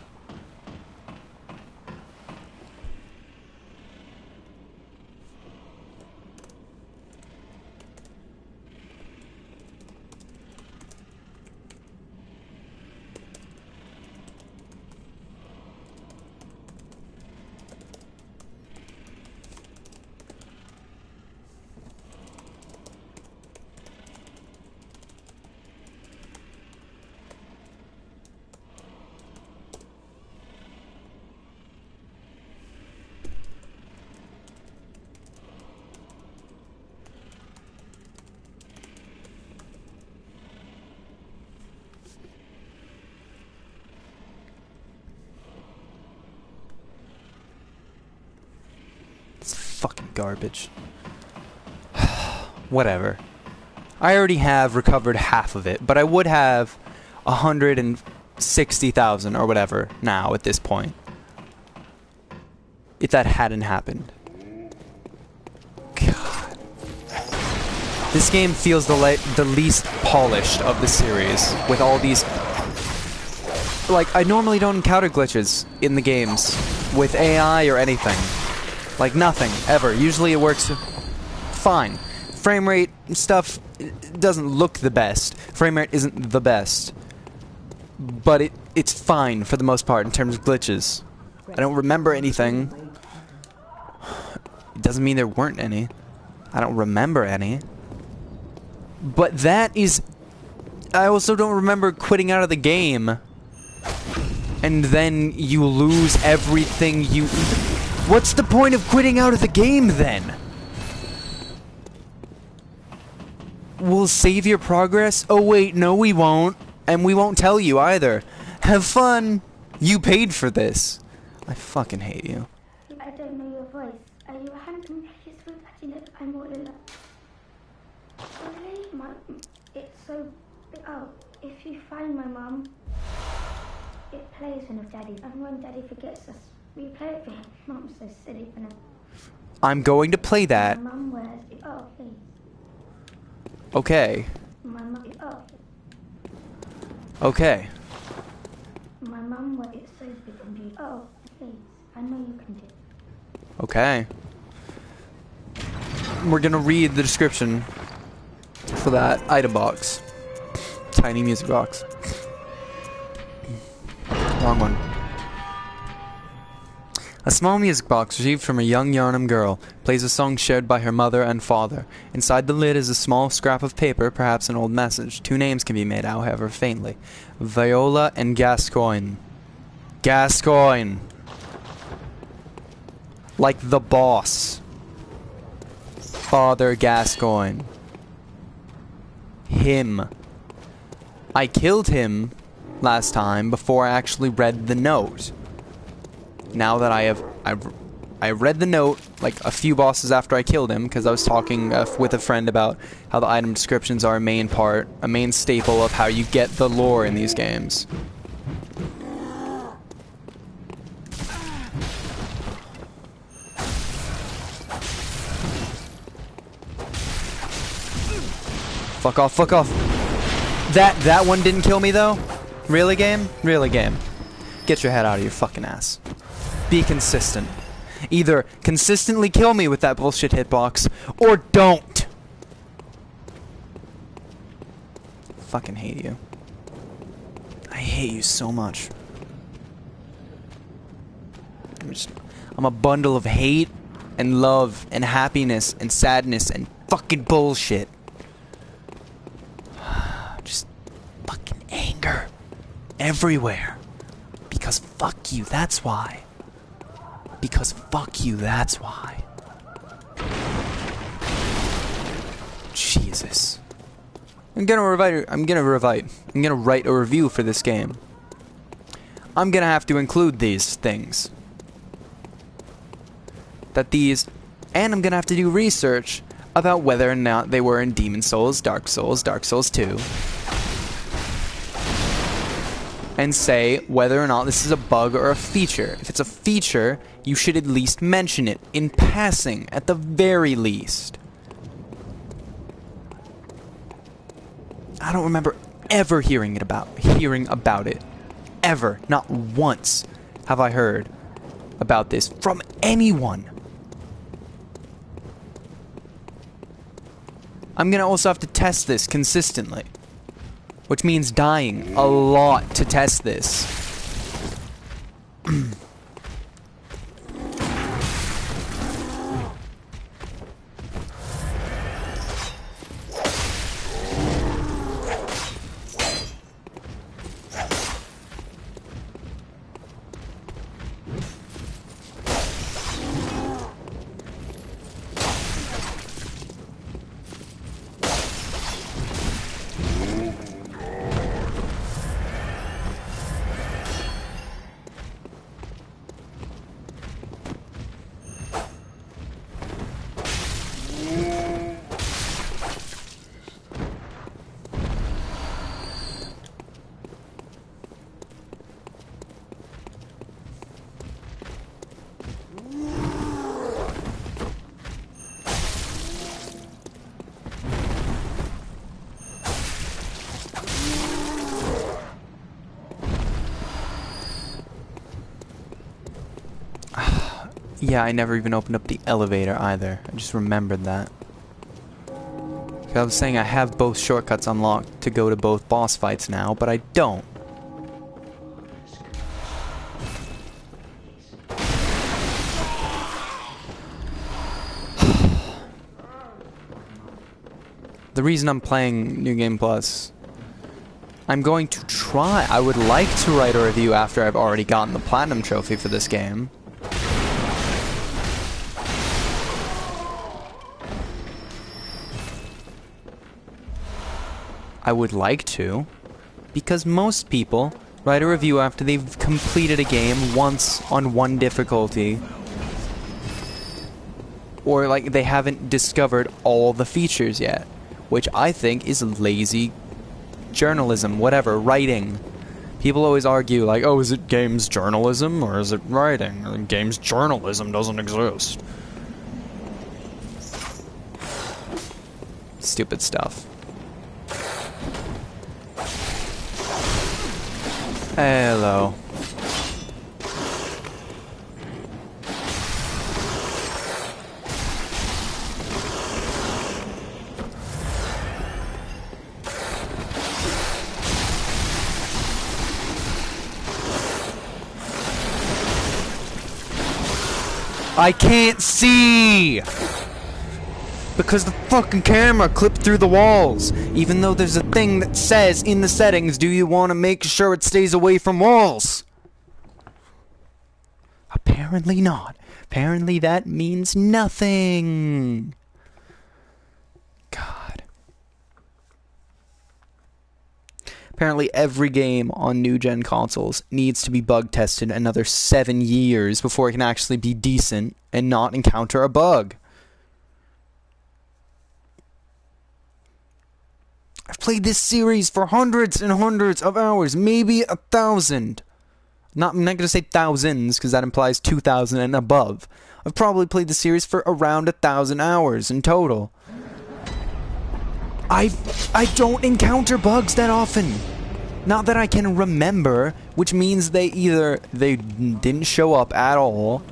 Fucking garbage. Whatever. I already have recovered half of it, but I would have 160,000 or whatever now at this point. If that hadn't happened. God. This game feels the least polished of the series with all these... Like, I normally don't encounter glitches in the games with AI or anything. Like, nothing, ever. Usually it works fine. Frame rate stuff doesn't look the best. Frame rate isn't the best. But it's fine for the most part in terms of glitches. I don't remember anything. It doesn't mean there weren't any. I don't remember any. But that is... I also don't remember quitting out of the game. And then you lose everything you... What's the point of quitting out of the game, then? We'll save your progress? Oh, wait, no we won't. And we won't tell you, either. Have fun! You paid for this. I fucking hate you. I don't know your voice. Are you a handsome? It's so that you know I'm all in love. Really? It's so... Oh, if you find my mum, it plays one of Daddy's. And when Daddy forgets us, we play it for him. Mum's so silly for now. I'm going to play that. My mum wears it. Oh, please. Okay. My mum... Oh. Okay. My mum wears it so big and beautiful. Oh, please. I know you can do it. Okay. We're gonna read the description for that item box. Tiny music box. Wrong one. A small music box received from a young Yarnum girl plays a song shared by her mother and father. Inside the lid is a small scrap of paper, perhaps an old message. Two names can be made out, however, faintly. Viola and Gascoigne. Gascoigne. Like the boss. Father Gascoigne. Him. I killed him last time before I actually read the note. Now that I read the note like a few bosses after I killed him, because I was talking with a friend about how the item descriptions are a main staple of how you get the lore in these games. Fuck off, fuck off. That one didn't kill me though? Really, game? Really, game? Get your head out of your fucking ass. Be consistent. Either consistently kill me with that bullshit hitbox, or don't! Fucking hate you. I hate you so much. I'm a bundle of hate, and love, and happiness, and sadness, and fucking bullshit. Just fucking anger. Everywhere. Because fuck you, that's why. Because fuck you, that's why. Jesus. I'm gonna write a review for this game. I'm gonna have to include these things. And I'm gonna have to do research about whether or not they were in Demon Souls, Dark Souls 2. And say whether or not this is a bug or a feature. If it's a feature, you should at least mention it in passing, at the very least. I don't remember ever hearing about it. Ever. Not once have I heard about this from anyone. I'm gonna also have to test this consistently. Which means dying a lot to test this. Yeah, I never even opened up the elevator either. I just remembered that. I was saying I have both shortcuts unlocked to go to both boss fights now, but I don't. The reason I'm playing New Game Plus, I'm going to try. I would like to write a review after I've already gotten the Platinum Trophy for this game. I would like to, because most people write a review after they've completed a game once on one difficulty, or like they haven't discovered all the features yet, which I think is lazy journalism, whatever, writing. People always argue like, oh, is it games journalism or is it writing? Or games journalism doesn't exist. Stupid stuff. Hello. I can't see! Because the fucking camera clipped through the walls. Even though there's a thing that says in the settings, do you want to make sure it stays away from walls? Apparently not. Apparently that means nothing. God. Apparently every game on new-gen consoles needs to be bug-tested another 7 years before it can actually be decent and not encounter a bug. I've played this series for hundreds and hundreds of hours, maybe 1,000. I'm not going to say thousands, because that implies 2,000 and above. I've probably played the series for around 1,000 hours in total. I don't encounter bugs that often. Not that I can remember, which means they didn't show up at all,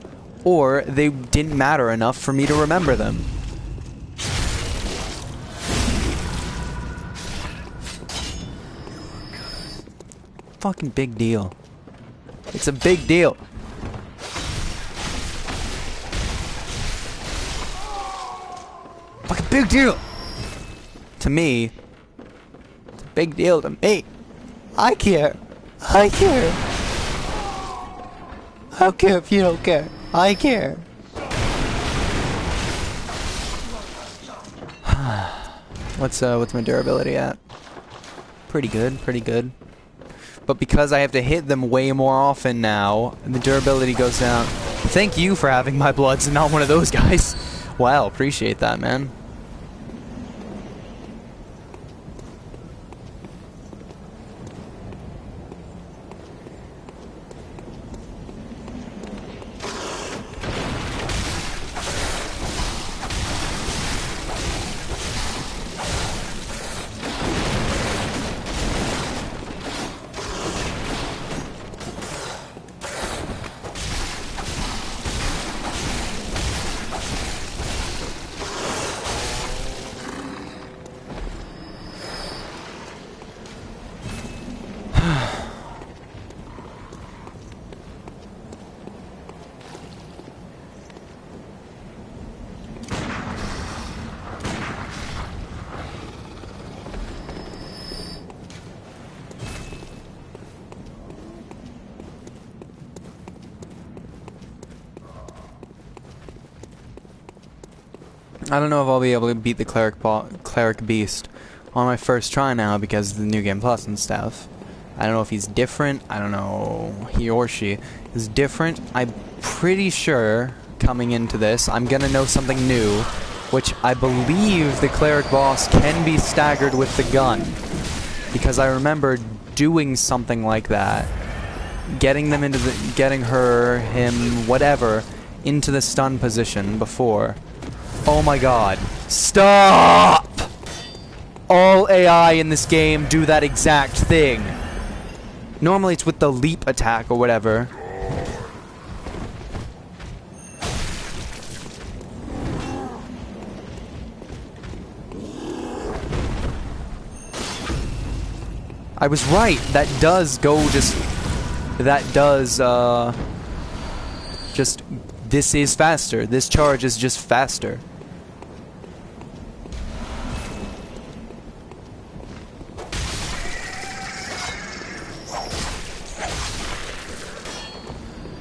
or they didn't matter enough for me to remember them. Fucking big deal. It's a big deal. Fucking big deal. To me. It's a big deal to me. I care. I care. I don't care if you don't care. I care. What's my durability at? Pretty good, pretty good. But because I have to hit them way more often now, the durability goes down. Thank you for having my bloods and not one of those guys. Wow, appreciate that, man. I don't know if I'll be able to beat the cleric beast on my first try now because of the New Game Plus and stuff. I don't know if he's different. I don't know. He or she is different. I'm pretty sure coming into this I'm gonna know something new, which I believe the cleric boss can be staggered with the gun, because I remember doing something like that, getting them into the, getting her, him, whatever, into the stun position before. Oh my god. Stop! All AI in this game do that exact thing. Normally it's with the leap attack or whatever. I was right. That does go just... That does, just... This is faster. This charge is just faster.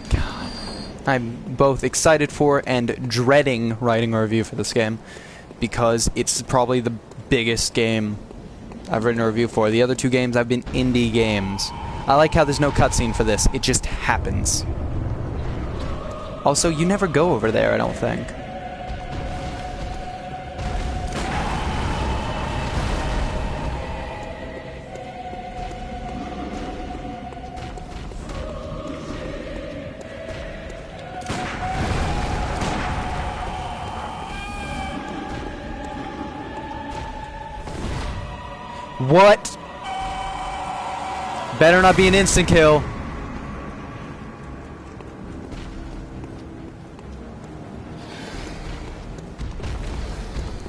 God. I'm both excited for and dreading writing a review for this game, because it's probably the biggest game I've written a review for. The other two games have been indie games. I like how there's no cutscene for this. It just happens. Also, you never go over there, I don't think. What? Better not be an instant kill.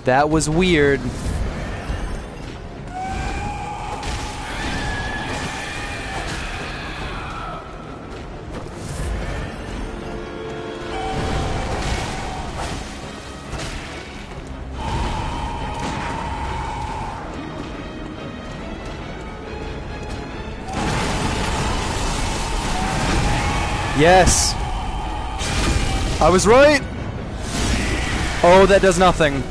That was weird. Yes. I was right. Oh, that does nothing.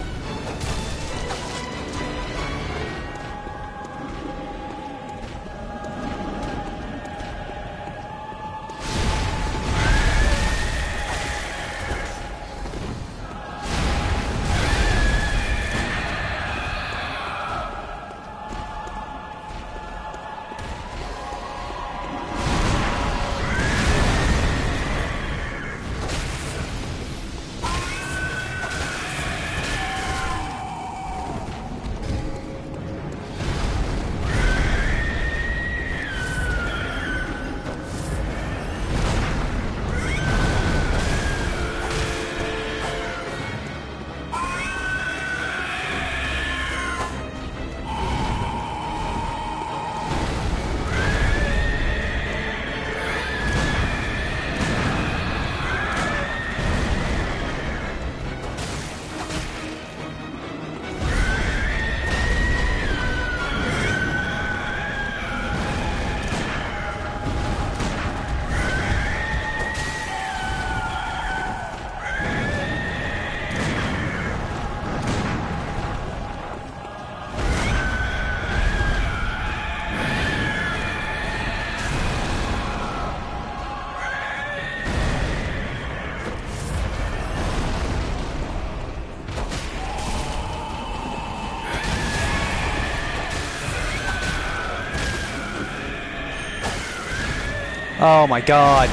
Oh my god.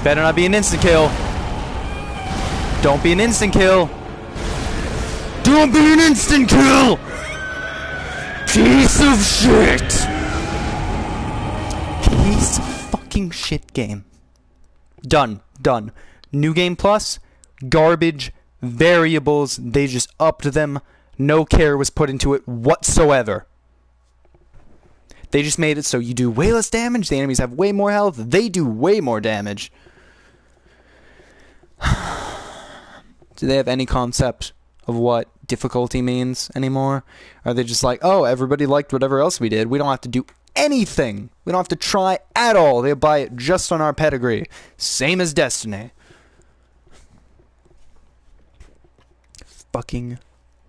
Better not be an instant kill. Don't be an instant kill. Don't be an instant kill! Piece of shit! Piece of fucking shit game. Done. Done. New Game Plus, garbage, variables, they just upped them. No care was put into it whatsoever. They just made it so you do way less damage, the enemies have way more health, they do way more damage. Do they have any concept of what difficulty means anymore? Are they just like, oh, everybody liked whatever else we did, we don't have to do anything. We don't have to try at all. They buy it just on our pedigree. Same as Destiny. Fucking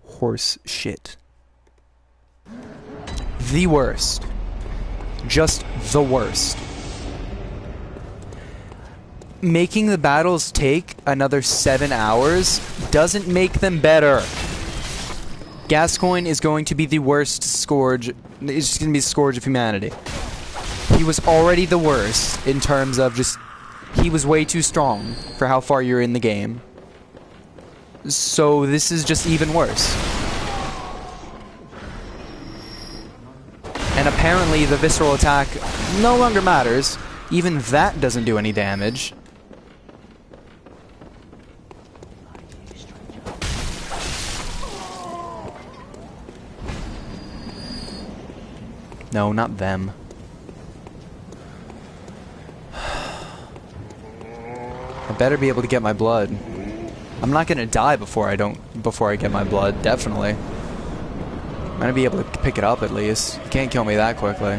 horse shit. The worst. Just the worst. Making the battles take another 7 hours doesn't make them better. Gascoigne is going to be the worst scourge. It's just going to be the scourge of humanity. He was already the worst in terms of just... He was way too strong for how far you're in the game. So this is just even worse. And apparently the visceral attack no longer matters. Even that doesn't do any damage. No, not them. I better be able to get my blood. I'm not gonna die before I get my blood, definitely. I'm gonna be able to pick it up at least. You can't kill me that quickly.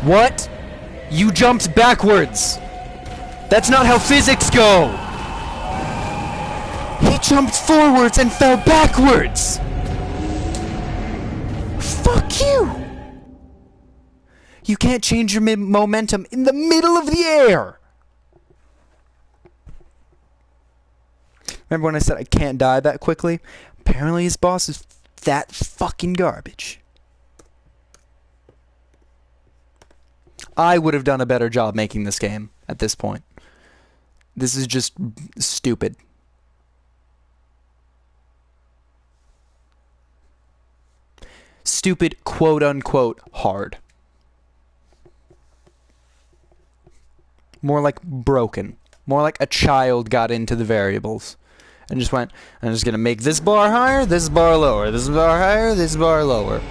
What? You jumped backwards! That's not how physics go! He jumped forwards and fell backwards! Fuck you! You can't change your momentum in the middle of the air! Remember when I said I can't die that quickly? Apparently his boss is that fucking garbage. I would have done a better job making this game at this point. This is just stupid. Stupid, quote-unquote, hard. More like broken. More like a child got into the variables. And just went, I'm just gonna make this bar higher, this bar lower, this bar higher, this bar lower.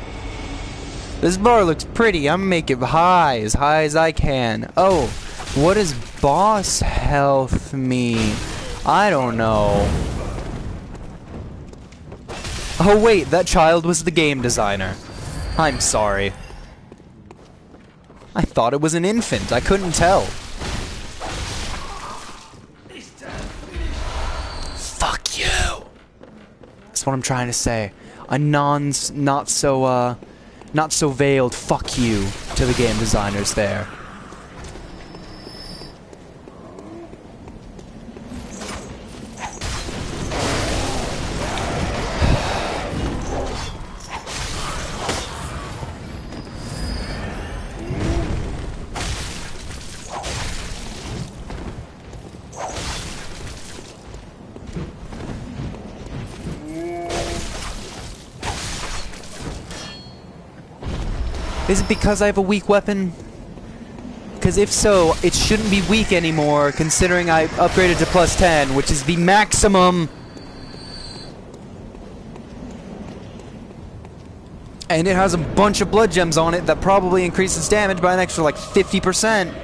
This bar looks pretty, I'm gonna make it high as I can. Oh, what does boss health mean? I don't know. Oh wait, that child was the game designer. I'm sorry. I thought it was an infant, I couldn't tell. Fuck you! That's what I'm trying to say. A not so veiled fuck you to the game designers there. Is it because I have a weak weapon? Because if so, it shouldn't be weak anymore, considering I upgraded to +10, which is the maximum. And it has a bunch of blood gems on it that probably increases damage by an extra like 50%.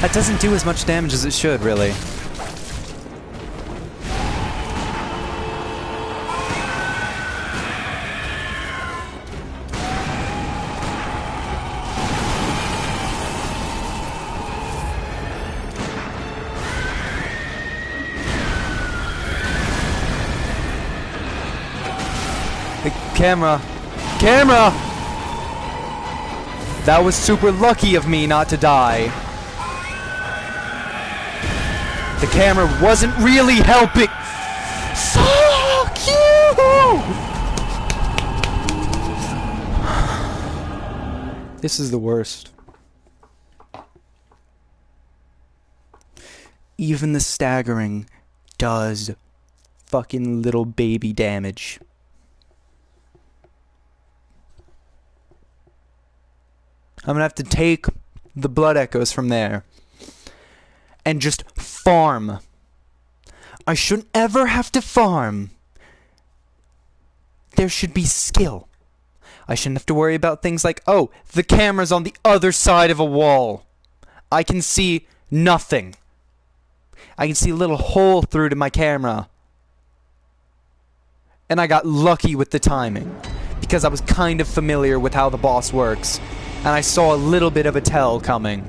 That doesn't do as much damage as it should, really. The camera! Camera! That was super lucky of me not to die. The camera wasn't really helping. Fuck you! This is the worst. Even the staggering does fucking little baby damage. I'm gonna have to take the blood echoes from there and just farm. I shouldn't ever have to farm. There should be skill. I shouldn't have to worry about things like, oh, the camera's on the other side of a wall. I can see nothing. I can see a little hole through to my camera. And I got lucky with the timing, because I was kind of familiar with how the boss works, and I saw a little bit of a tell coming.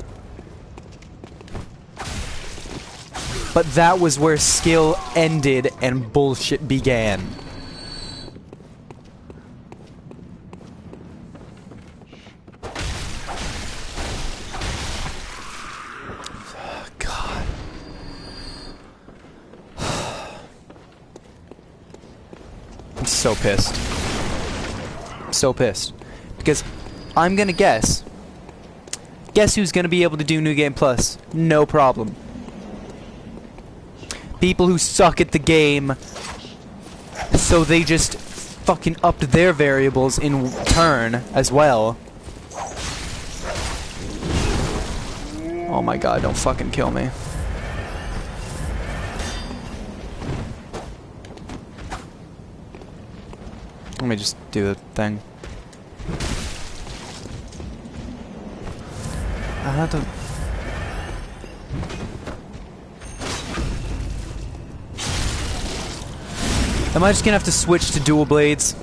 But that was where skill ended and bullshit began. Oh, God. I'm so pissed. So pissed. Because I'm gonna guess. Guess who's gonna be able to do New Game Plus? No problem. People who suck at the game, so they just fucking upped their variables in turn as well. Oh my god, don't fucking kill me. Let me just do the thing. I have to... Am I just gonna have to switch to dual blades?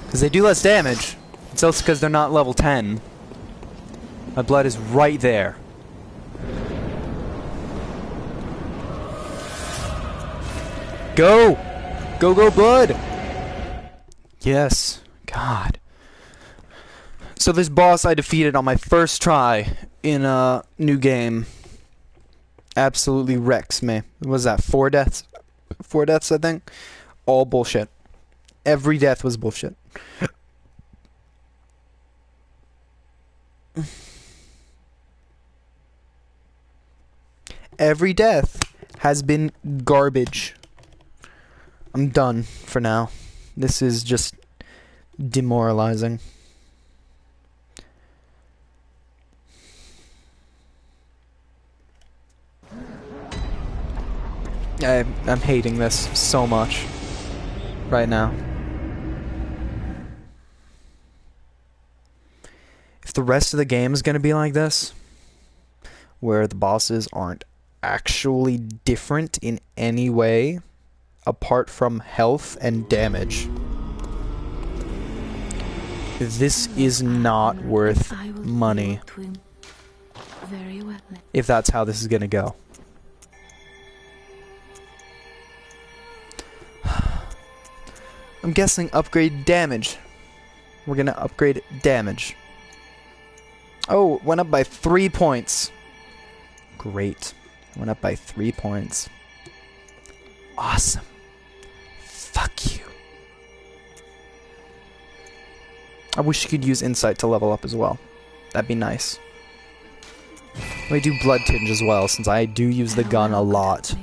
Because they do less damage. It's also because they're not level 10. My blood is right there. Go! Go, go, blood! Yes. God. So this boss I defeated on my first try in a new game absolutely wrecks me. What was that? 4 deaths? 4 deaths, I think? All bullshit. Every death was bullshit. Every death has been garbage. I'm done for now. This is just demoralizing. I'm hating this so much right now. If the rest of the game is going to be like this, where the bosses aren't actually different in any way apart from health and damage, this is not worth money if that's how this is going to go. I'm guessing upgrade damage. We're going to upgrade damage. Oh, it went up by 3 points. Great. Went up by 3 points. Awesome. Fuck you. I wish you could use insight to level up as well. That'd be nice. Let me do blood tinge as well, since I do use the gun a lot.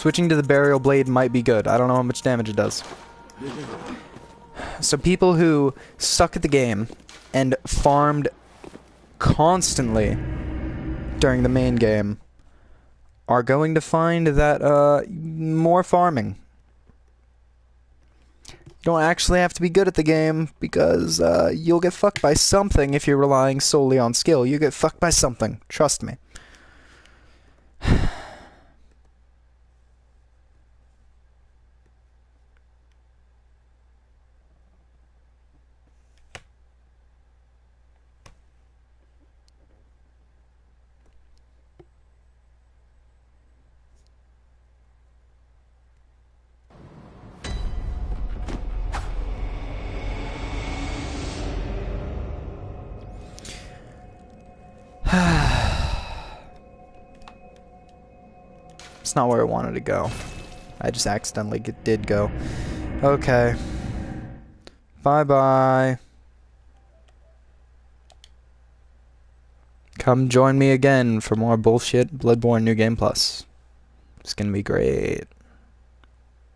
Switching to the burial blade might be good. I don't know how much damage it does. So people who suck at the game and farmed constantly during the main game are going to find that more farming. You don't actually have to be good at the game because you'll get fucked by something if you're relying solely on skill. You get fucked by something. Trust me. It's not where I wanted to go. I just accidentally did go. Okay. Bye-bye. Come join me again for more bullshit Bloodborne New Game Plus. It's gonna be great.